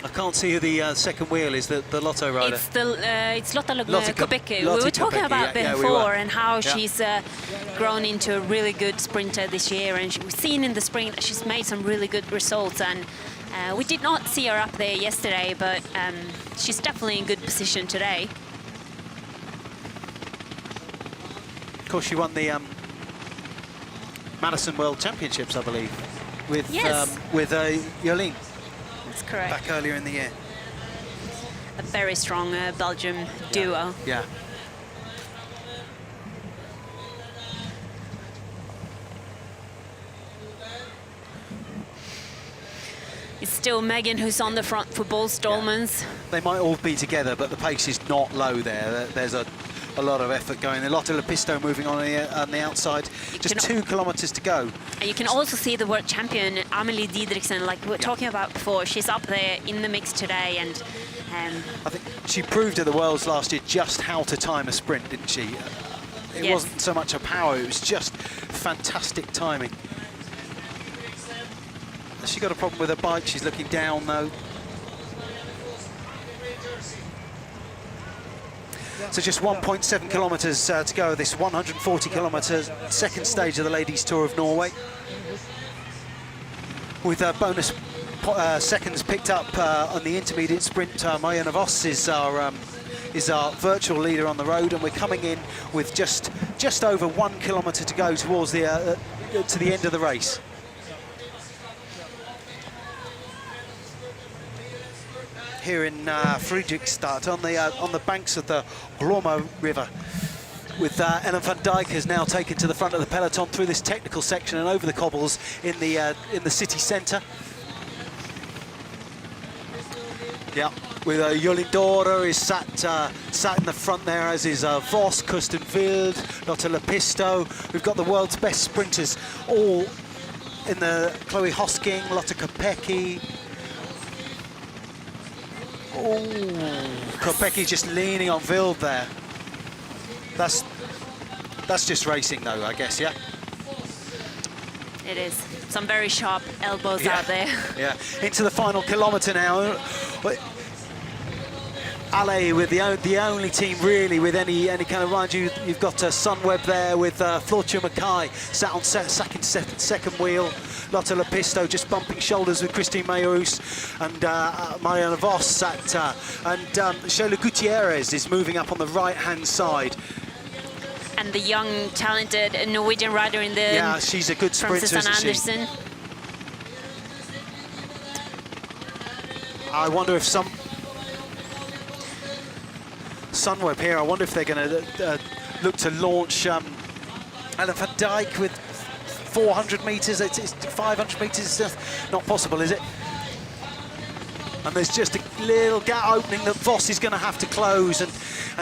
Speaker 1: I can't see who the second wheel is, the Lotto rider.
Speaker 2: It's Lotta
Speaker 1: Lotte
Speaker 2: Kopecky. We
Speaker 1: Lotte
Speaker 2: were talking
Speaker 1: Kopecky,
Speaker 2: about
Speaker 1: yeah, we
Speaker 2: before
Speaker 1: were.
Speaker 2: and how
Speaker 1: Yeah.
Speaker 2: she's grown into a really good sprinter this year, and we've seen in the spring that she's made some really good results. And we did not see her up there yesterday, but she's definitely in good position today.
Speaker 1: Of course, she won the Madison World Championships, I believe, with
Speaker 2: Yes.
Speaker 1: Jolien
Speaker 2: That's correct.
Speaker 1: back earlier in the year.
Speaker 2: A very strong Belgium duo.
Speaker 1: Yeah.
Speaker 2: It's still Megan who's on the front for both Stallmans.
Speaker 1: They might all be together, but the pace is not low there. There's a lot of effort going. A lot of Lepisto moving on the outside. Just 2 kilometers to go.
Speaker 2: And you can also see the world champion, Amelie Didriksen, like we were talking about before. She's up there in the mix today, and
Speaker 1: I think she proved at the Worlds last year just how to time a sprint, didn't she? It
Speaker 2: Yes.
Speaker 1: wasn't so much her power, it was just fantastic timing. Has she got a problem with her bike? She's looking down though. So just 1.7 kilometres to go, this 140 kilometres second stage of the Ladies Tour of Norway. With bonus seconds picked up on the intermediate sprint. Marianne Vos is our virtual leader on the road, and we're coming in with just over 1 kilometre to go towards the to the end of the race. Here in Fredrikstad, on the banks of the Glomma River, with Ellen van Dijk has now taken to the front of the peloton through this technical section and over the cobbles in the city centre. Yeah, with Jolien Dora is sat in the front there, as is Vos, Kirsten Wild, Lotte Lepisto. We've got the world's best sprinters all in the Chloe Hosking, Lotte Kopecky. Oh, Kopecky just leaning on Wild there. That's just racing though, I guess, yeah?
Speaker 2: it is. Some very sharp elbows out there.
Speaker 1: Yeah, into the final kilometre now. Ale with the only team really with any kind of ride. You've got Sunweb there with Floortje Mackay sat on second wheel. Lotte Lepisto just bumping shoulders with Christine Mejerus, and Marianne Vos sat, and Shola Gutierrez is moving up on the right-hand side.
Speaker 2: And the young, talented Norwegian rider in the...
Speaker 1: Yeah, she's a good
Speaker 2: from
Speaker 1: sprinter,
Speaker 2: Susanne
Speaker 1: isn't she?
Speaker 2: Andersen.
Speaker 1: I wonder if Sunweb here, I wonder if they're going to look to launch Ellen van Dijk with 400 metres. It's 500 metres, it's just not possible, is it? And there's just a little gap opening that Vos is going to have to close, and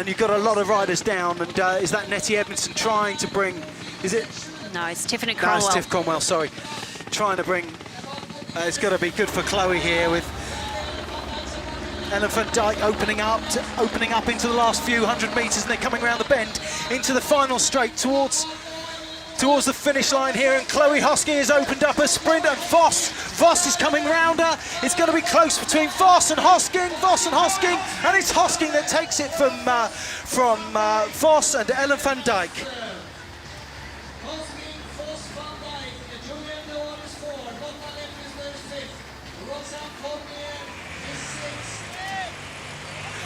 Speaker 1: you've got a lot of riders down. And is that Nettie Edmondson trying to bring? Is it?
Speaker 2: No, it's Tiffany
Speaker 1: No,
Speaker 2: Cromwell.
Speaker 1: it's Tiff Cromwell. Sorry, trying to bring. It's got to be good for Chloe here with Ellen van Dijk opening up into the last few hundred metres, and they're coming around the bend into the final straight towards the finish line here, and Chloe Hosking has opened up a sprint, and Vos is coming round her. It's going to be close between Vos and Hosking, and it's Hosking that takes it from Vos and Ellen van Dijk.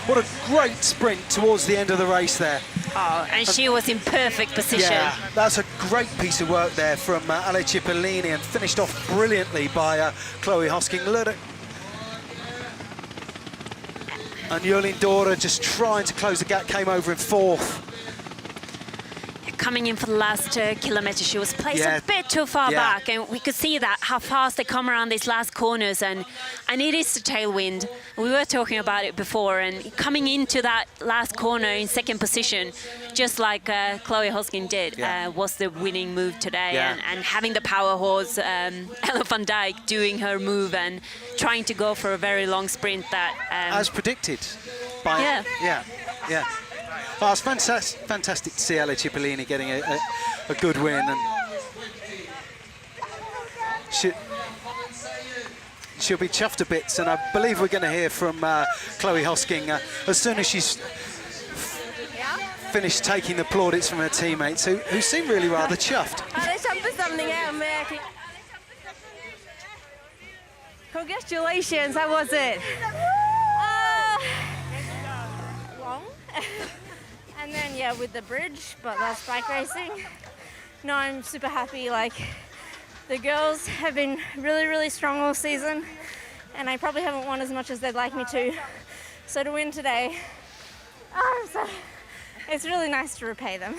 Speaker 1: What a great sprint towards the end of the race there.
Speaker 2: Oh, and she was in perfect position.
Speaker 1: Yeah, that's a great piece of work there from Ale Cipollini, and finished off brilliantly by Chloe Hosking. And Jolien Dora just trying to close the gap, came over in fourth.
Speaker 2: Coming in for the last kilometre, she was placed a bit too far back, and we could see that how fast they come around these last corners, and it is the tailwind. We were talking about it before, and coming into that last corner in second position, just like Chloe Hosking did, was the winning move today. And having the power horse, Ellen van Dijk, doing her move and trying to go for a very long sprint that...
Speaker 1: as predicted. By, yeah. Oh, it's fantastic to see Ale Cipollini getting a good win, and she'll be chuffed to bits, and I believe we're going to hear from Chloe Hosking as soon as she's finished taking the plaudits from her teammates, who seem really rather chuffed.
Speaker 4: Congratulations, how was it? Long. And then, with the bridge, but that's bike racing. No, I'm super happy. Like, the girls have been really, really strong all season, and I probably haven't won as much as they'd like me to. So to win today, it's really nice to repay them.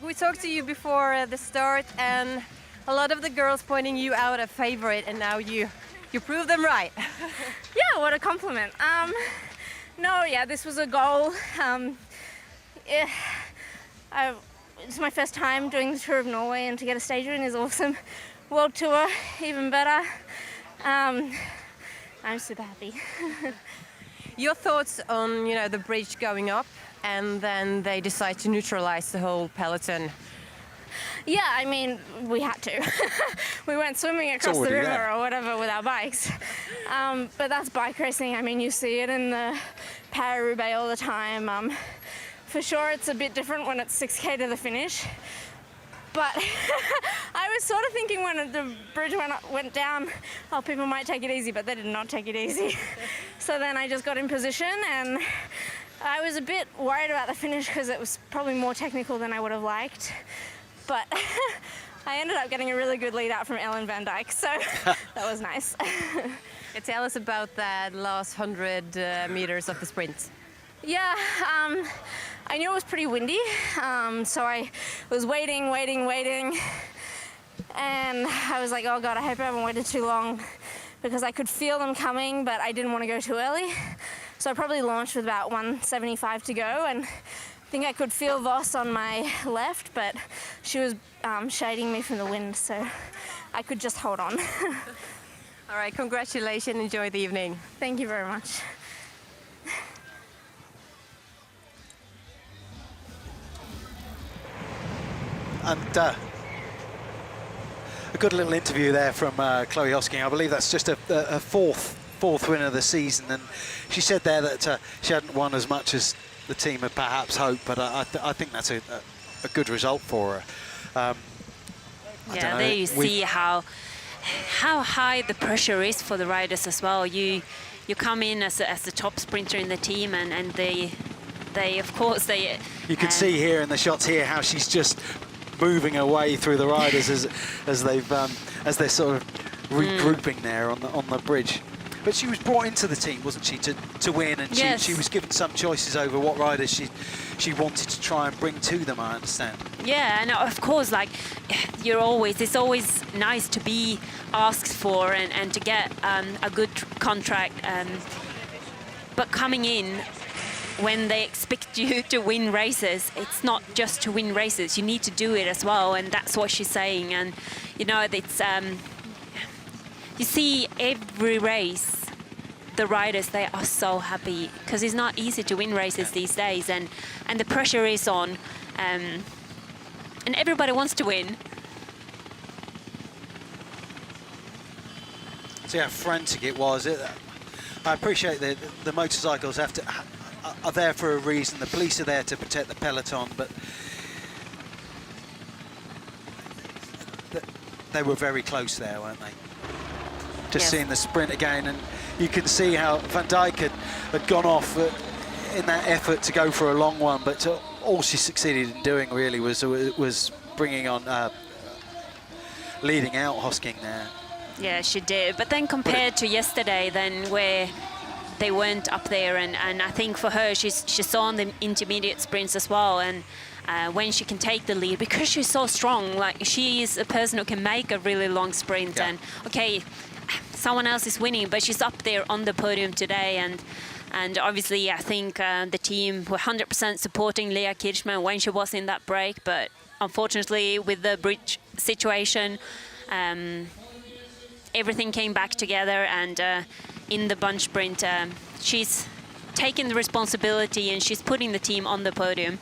Speaker 5: We talked to you before the start, and a lot of the girls pointing you out a favorite, and now you You proved them right.
Speaker 4: Yeah, what a compliment. No, yeah, this was a goal. Yeah, it's my first time doing the Tour of Norway, and to get a stage win is awesome. World Tour, even better. I'm super happy.
Speaker 5: Your thoughts on, you know, the bridge going up and then they decide to neutralize the whole peloton?
Speaker 4: Yeah, I mean, we had to. We went swimming across the
Speaker 1: already
Speaker 4: river
Speaker 1: there.
Speaker 4: or whatever with our bikes. But that's bike racing. I mean, you see it in the Paris-Roubaix all the time. For sure, it's a bit different when it's 6K to the finish. But I was sort of thinking when the bridge went down, oh, people might take it easy, but they did not take it easy. So then I just got in position, and I was a bit worried about the finish because it was probably more technical than I would have liked. But I ended up getting a really good lead out from Ellen van Dijk, so that was nice.
Speaker 5: Tell us about that last 100 meters of the sprint.
Speaker 4: Yeah, I knew it was pretty windy, so I was waiting, and I was like, oh God, I hope I haven't waited too long, because I could feel them coming, but I didn't want to go too early. So I probably launched with about 175 to go, and I think I could feel Voss on my left, but she was shading me from the wind, so I could just hold on.
Speaker 5: All right, congratulations, enjoy the evening.
Speaker 4: Thank you very much.
Speaker 1: And a good little interview there from Chloe Hosking. I believe that's just a fourth win of the season, and she said there that she hadn't won as much as the team had perhaps hoped, but I think that's a good result for her.
Speaker 2: Yeah, there you see how high the pressure is for the riders as well. You come in as the top sprinter in the team, and they of course they.
Speaker 1: You can see here in the shots here how she's just moving away through the riders as they're sort of regrouping there on the bridge. But she was brought into the team, wasn't she, to win, and
Speaker 2: yes.
Speaker 1: she was given some choices over what riders she wanted to try and bring to them, I understand.
Speaker 2: Yeah, and of course, like it's always nice to be asked for and to get a good contract. But coming in when they expect you to win races, it's not just to win races. You need to do it as well, and that's what she's saying. And you know, it's you see every race, the riders, they are so happy because it's not easy to win races these days, and the pressure is on, and everybody wants to win.
Speaker 1: See how frantic it was. I appreciate that the motorcycles are there for a reason. The police are there to protect the peloton, but they were very close there, weren't they? Just
Speaker 2: Yes.
Speaker 1: seeing the sprint again, and you can see how Van Dijk had gone off in that effort to go for a long one, but all she succeeded in doing really was bringing on, leading out Hosking there.
Speaker 2: Yeah, she did. But then compared to yesterday, then where they weren't up there, and I think for her, she saw on the intermediate sprints as well, and when she can take the lead, because she's so strong, like she is a person who can make a really long sprint,
Speaker 1: Yeah.
Speaker 2: and okay, someone else is winning, but she's up there on the podium today, and obviously I think the team were 100% supporting Leah Kirchmann when she was in that break, but unfortunately with the bridge situation, everything came back together, and in the bunch sprint, she's taking the responsibility and she's putting the team on the podium.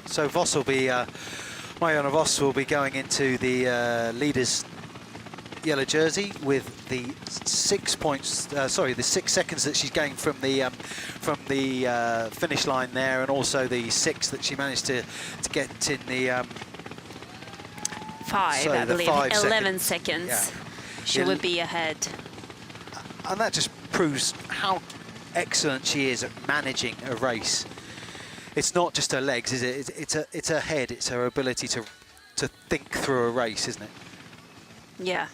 Speaker 1: So Voss will be, Marianne Voss will be going into the leaders' yellow jersey with the 6 points, the 6 seconds that she's gained from the finish line there, and also the 6 that she managed to get in the
Speaker 2: 5, I believe, 11 seconds.
Speaker 1: Yeah.
Speaker 2: She would be ahead.
Speaker 1: And that just proves how excellent she is at managing a race. It's not just her legs, is it? It's her head, it's her ability to think through a race, isn't it?
Speaker 2: Yeah.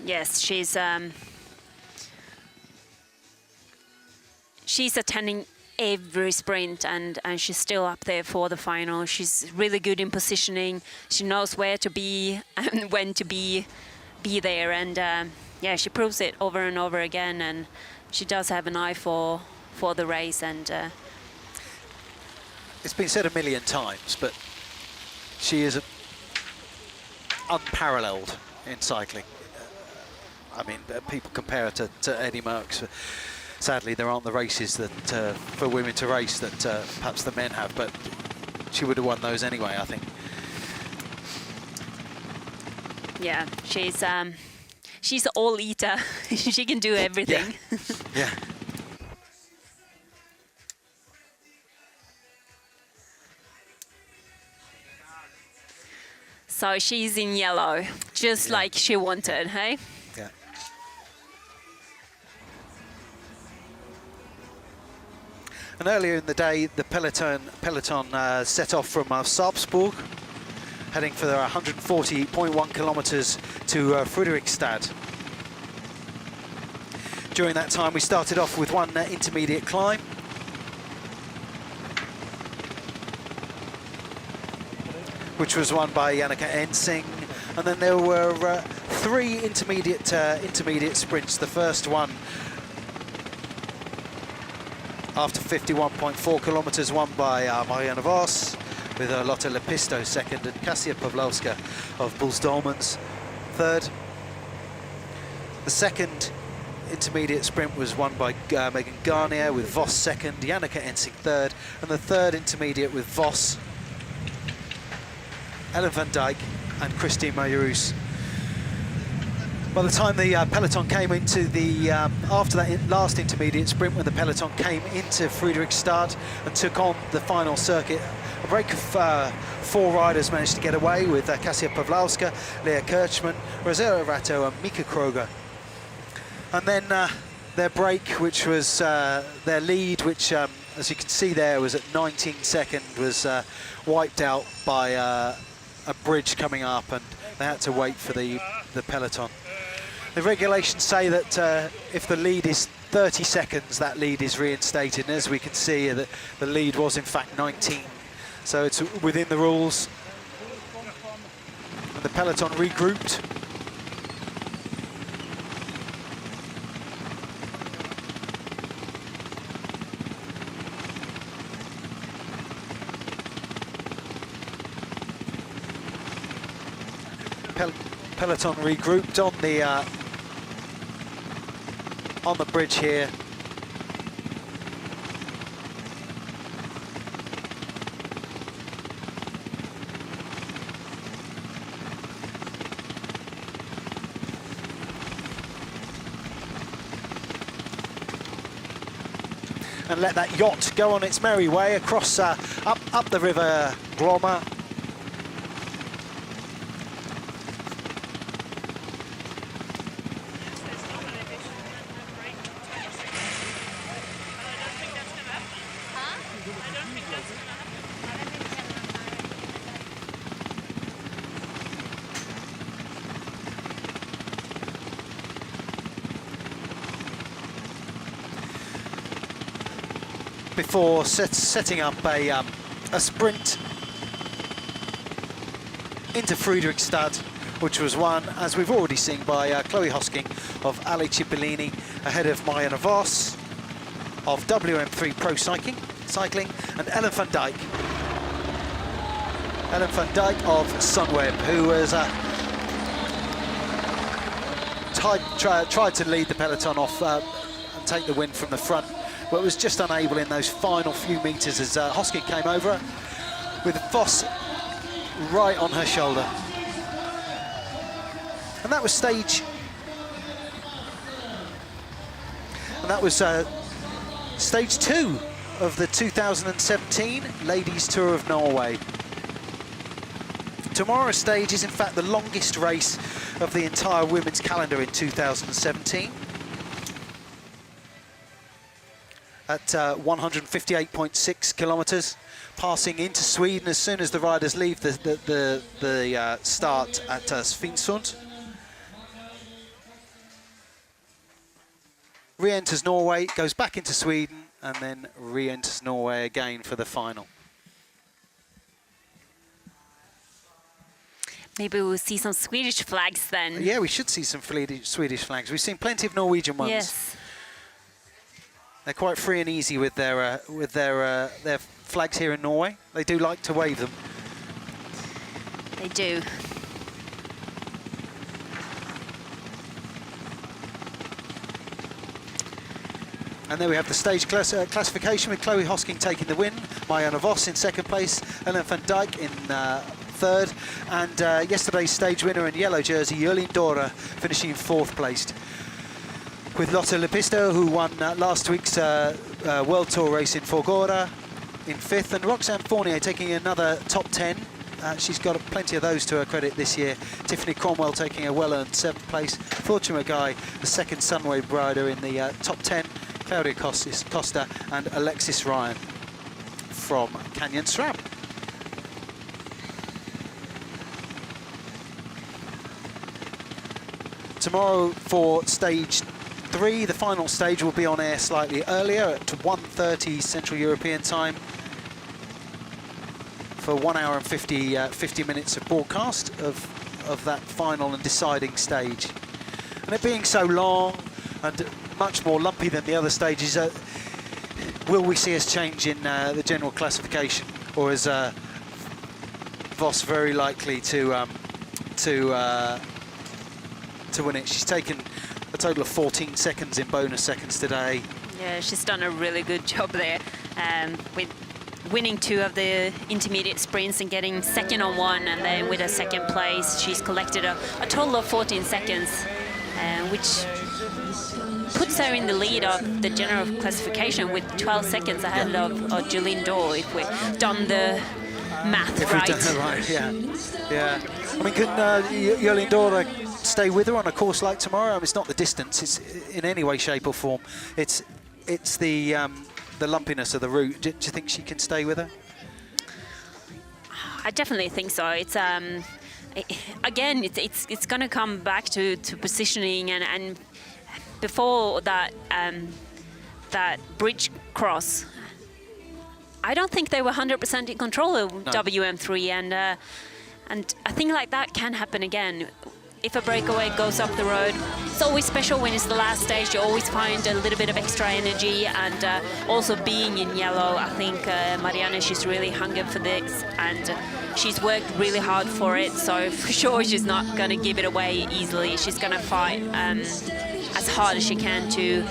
Speaker 2: Yes, she's attending every sprint, and she's still up there for the final. She's really good in positioning. She knows where to be and when to be there, and yeah, she proves it over and over again, and she does have an eye for the race. And
Speaker 1: it's been said a million times, but she is unparalleled in cycling. I mean, people compare her to Eddie Merckx. Sadly, there aren't the races that for women to race that perhaps the men have, but she would have won those anyway, I think.
Speaker 2: yeah, she's an all-eater. She can do everything.
Speaker 1: Yeah.
Speaker 2: So she's in yellow, just like she wanted, hey?
Speaker 1: Yeah. And earlier in the day, the peloton set off from Sarpsborg, heading for their 140.1 kilometers to Fredrikstad. During that time, we started off with one intermediate climb. Which was won by Janneke Ensing, and then there were 3 intermediate sprints. The first one, after 51.4 kilometers, won by Marianne Vos, with Lotte Lepisto second, and Kasia Pawlowska of Bulls-Dolmans third. The second intermediate sprint was won by Megan Garnier, with Vos second, Janneke Ensing third, and the third intermediate with Vos, Ellen van Dijk and Christine Majerus. By the time the peloton came into the, after that last intermediate sprint, when the peloton came into Fredrikstad and took on the final circuit, a break of 4 riders managed to get away, with Kasia Pawlowska, Leah Kirchmann, Rosella Ratto and Mika Kroger. And then their break, which was their lead, which as you can see there was at 19 seconds, was wiped out by a bridge coming up, and they had to wait for the peloton. The regulations say that if the lead is 30 seconds, that lead is reinstated, and as we can see, the lead was in fact 19, so it's within the rules. And the peloton regrouped. Peloton regrouped on the bridge here. And let that yacht go on its merry way across up the river Glomma. Before setting up a sprint into Fredrikstad, which was won, as we've already seen, by Chloe Hosking of Ali Cipollini, ahead of Marianne Vos of WM3 Pro Cycling, and Ellen van Dijk. Ellen van Dijk of Sunweb, who was tried to lead the peloton off and take the win from the front, but was just unable in those final few metres as Hosking came over with Vos right on her shoulder. And that was stage stage 2 of the 2017 Ladies Tour of Norway. Tomorrow's stage is in fact the longest race of the entire women's calendar in 2017. At 158.6 kilometres, passing into Sweden as soon as the riders leave the start at Svinesund. re-enters Norway, goes back into Sweden, and then re-enters Norway again for the final.
Speaker 2: Maybe we'll see some Swedish flags then.
Speaker 1: Yeah, we should see some Swedish flags. We've seen plenty of Norwegian ones.
Speaker 2: Yes.
Speaker 1: They're quite free and easy with their flags here in Norway. They do like to wave them.
Speaker 2: They do.
Speaker 1: And there we have the stage classification with Chloe Hosking taking the win, Marianne Vos in second place, Ellen van Dijk in third, and yesterday's stage winner in yellow jersey, Jolien Dora, finishing in fourth place. With Lotte Lepisto, who won last week's World Tour race in Forgora, in fifth, and Roxanne Fournier taking another top 10. She's got plenty of those to her credit this year. Tiffany Cromwell taking a well-earned seventh place. Fortune Magai, the second Sunwave rider in the top 10. Claudia Costa and Alexis Ryan from Canyon SRAM. Tomorrow for stage 3, the final stage will be on air slightly earlier at 1:30 Central European time for 1 hour and 50 minutes of broadcast of that final and deciding stage. And it being so long and much more lumpy than the other stages, will we see us change in the general classification, or is Vos very likely to win it? She's taken a total of 14 seconds in bonus seconds today.
Speaker 2: Yeah, she's done a really good job there, with winning 2 of the intermediate sprints and getting second on 1, and then with a second place she's collected a total of 14 seconds, which puts her in the lead of the general classification with 12 seconds ahead of Jolien Dora, if we've done the math
Speaker 1: If
Speaker 2: right.
Speaker 1: we've done it right, yeah. I mean, can Jolien Dora stay with her on a course like tomorrow? I mean, it's not the distance, it's in any way, shape or form. It's the lumpiness of the route. Do you think she can stay with her?
Speaker 2: I definitely think so. It's again, it's going to come back to positioning, and before that that bridge cross, I don't think they were 100% in control of WM3, and I think like that can happen again. If a breakaway goes up the road, it's always special when it's the last stage. You always find a little bit of extra energy, and also being in yellow, I think Marianne, she's really hungered for this, and she's worked really hard for it, so for sure she's not going to give it away easily. She's going to fight as hard as she can to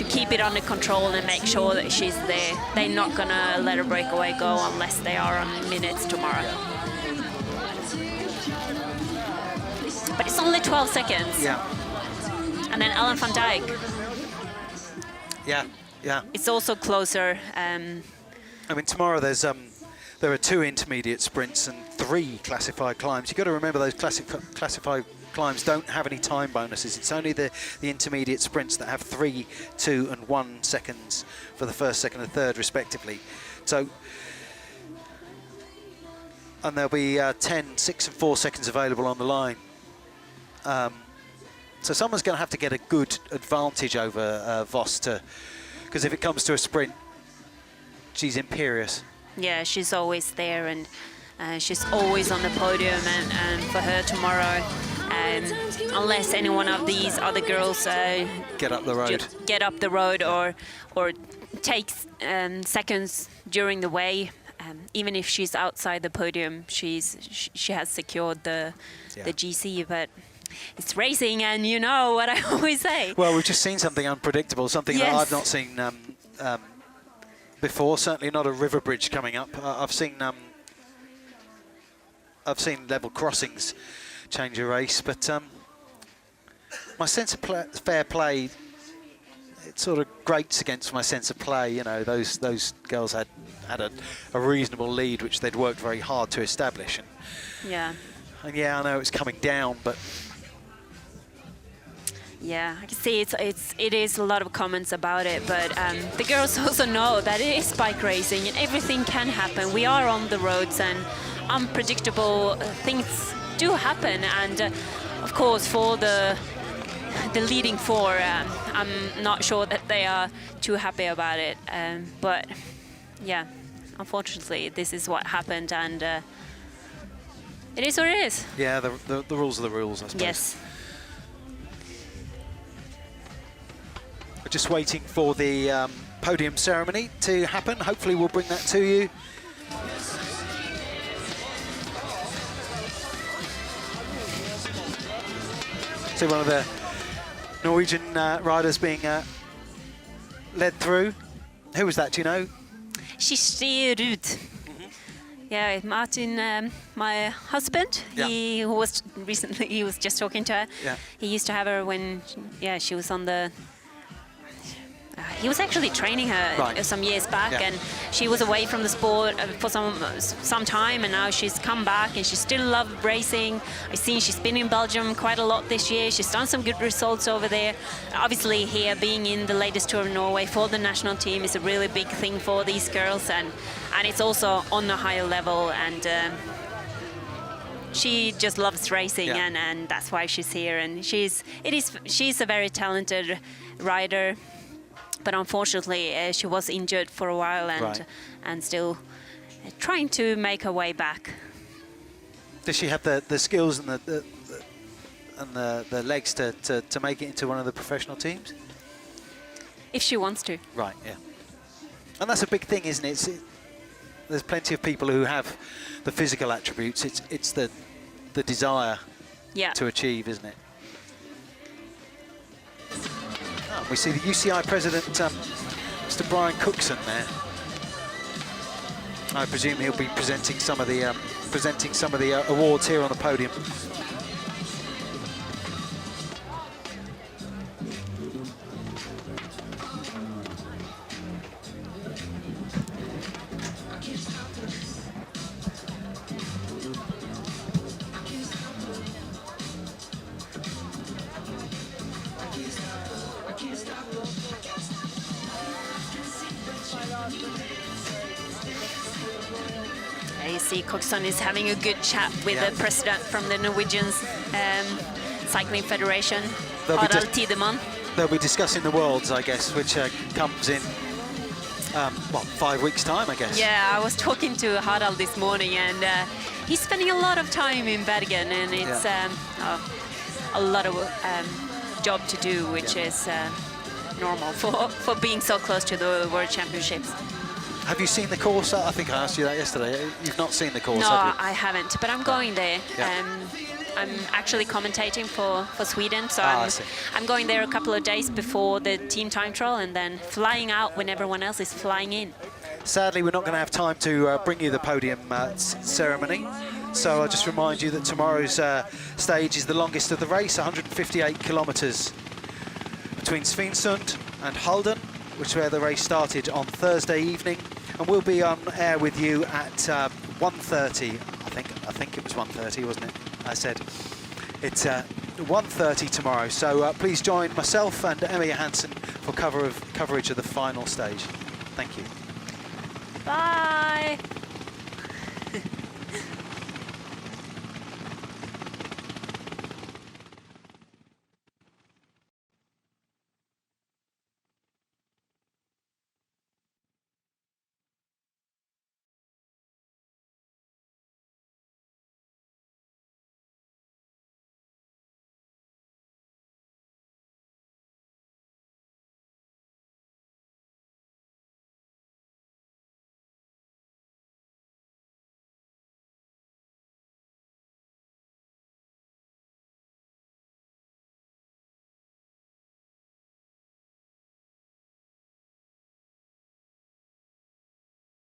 Speaker 2: keep it under control and make sure that she's there. They're not going to let her breakaway go unless they are on minutes tomorrow. But it's only 12 seconds.
Speaker 1: Yeah.
Speaker 2: And then Ellen van Dijk.
Speaker 1: Yeah.
Speaker 2: It's also closer.
Speaker 1: I mean, tomorrow there are 2 intermediate sprints and 3 classified climbs. You've got to remember those classified climbs don't have any time bonuses. It's only the intermediate sprints that have 3, 2 and 1 seconds for the first, second and third respectively. So, and there'll be 10, 6 and 4 seconds available on the line. So someone's going to have to get a good advantage over Vos, because if it comes to a sprint, she's imperious.
Speaker 2: Yeah, she's always there, and she's always on the podium, and for her tomorrow, unless any one of these other girls
Speaker 1: get up the road,
Speaker 2: or takes seconds during the way, even if she's outside the podium, she has secured the GC. But it's racing, and you know what I always say.
Speaker 1: Well, we've just seen something unpredictable, something that I've not seen before. Certainly not a river bridge coming up. I've seen level crossings change a race, but my sense of fair play, it sort of grates against my sense of play. You know, those girls had a reasonable lead, which they'd worked very hard to establish. And I know it's coming down, but.
Speaker 2: Yeah, I can see it is a lot of comments about it, but the girls also know that it is bike racing and everything can happen. We are on the roads, and unpredictable things do happen, and of course for the the leading four, I'm not sure that they are too happy about it. But yeah, unfortunately, this is what happened, and it is what it is.
Speaker 1: Yeah, the rules are the rules, I suppose.
Speaker 2: Yes.
Speaker 1: We're just waiting for the podium ceremony to happen. Hopefully we'll bring that to you. So one of the Norwegian riders being led through. Who was that, do you know?
Speaker 2: Kirsti Ruud. Yeah, Martin, my husband,
Speaker 1: Yeah.
Speaker 2: he was just talking to her.
Speaker 1: Yeah.
Speaker 2: He used to have her when, she was on the... he was actually training her
Speaker 1: Right.
Speaker 2: some years back,
Speaker 1: Yeah.
Speaker 2: and she was away from the sport for some time, and now she's come back and she still loves racing. I've seen she's been in Belgium quite a lot this year. She's done some good results over there. Obviously here, being in the Ladies Tour of Norway for the national team is a really big thing for these girls, and it's also on a higher level, and she just loves racing,
Speaker 1: Yeah.
Speaker 2: and that's why she's here, and she's a very talented rider. But unfortunately, she was injured for a while, and still trying to make her way back.
Speaker 1: Does she have the skills and the legs to make it into one of the professional teams?
Speaker 2: If she wants to.
Speaker 1: Right, yeah. And that's a big thing, isn't it? There's plenty of people who have the physical attributes. It's the desire to achieve, isn't it? We see the UCI president, Mr. Brian Cookson, there. I presume he'll be presenting some of the awards here on the podium.
Speaker 2: You see Cookson is having a good chat with the president from the Norwegian Cycling Federation, Harald Tidemann.
Speaker 1: They'll be discussing the Worlds, I guess, which comes in, 5 weeks' time, I guess.
Speaker 2: Yeah, I was talking to Harald this morning, and he's spending a lot of time in Bergen, and it's a lot of job to do, which is normal for being so close to the World Championships.
Speaker 1: Have you seen the course? I think I asked you that yesterday. You've not seen the course,
Speaker 2: No,
Speaker 1: have you?
Speaker 2: I haven't, but I'm going there.
Speaker 1: Yeah.
Speaker 2: I'm actually commentating for Sweden, so
Speaker 1: I see.
Speaker 2: I'm going there a couple of days before the team time trial, and then flying out when everyone else is flying in.
Speaker 1: Sadly, we're not going to have time to bring you the podium ceremony. So I'll just remind you that tomorrow's stage is the longest of the race, 158 kilometres between Svinesund and Halden, which is where the race started on Thursday evening. And we'll be on air with you at 1:30. I think it was 1:30, wasn't it? I said it's 1:30 tomorrow. So please join myself and Emma Johansson for coverage of the final stage. Thank you.
Speaker 2: Bye.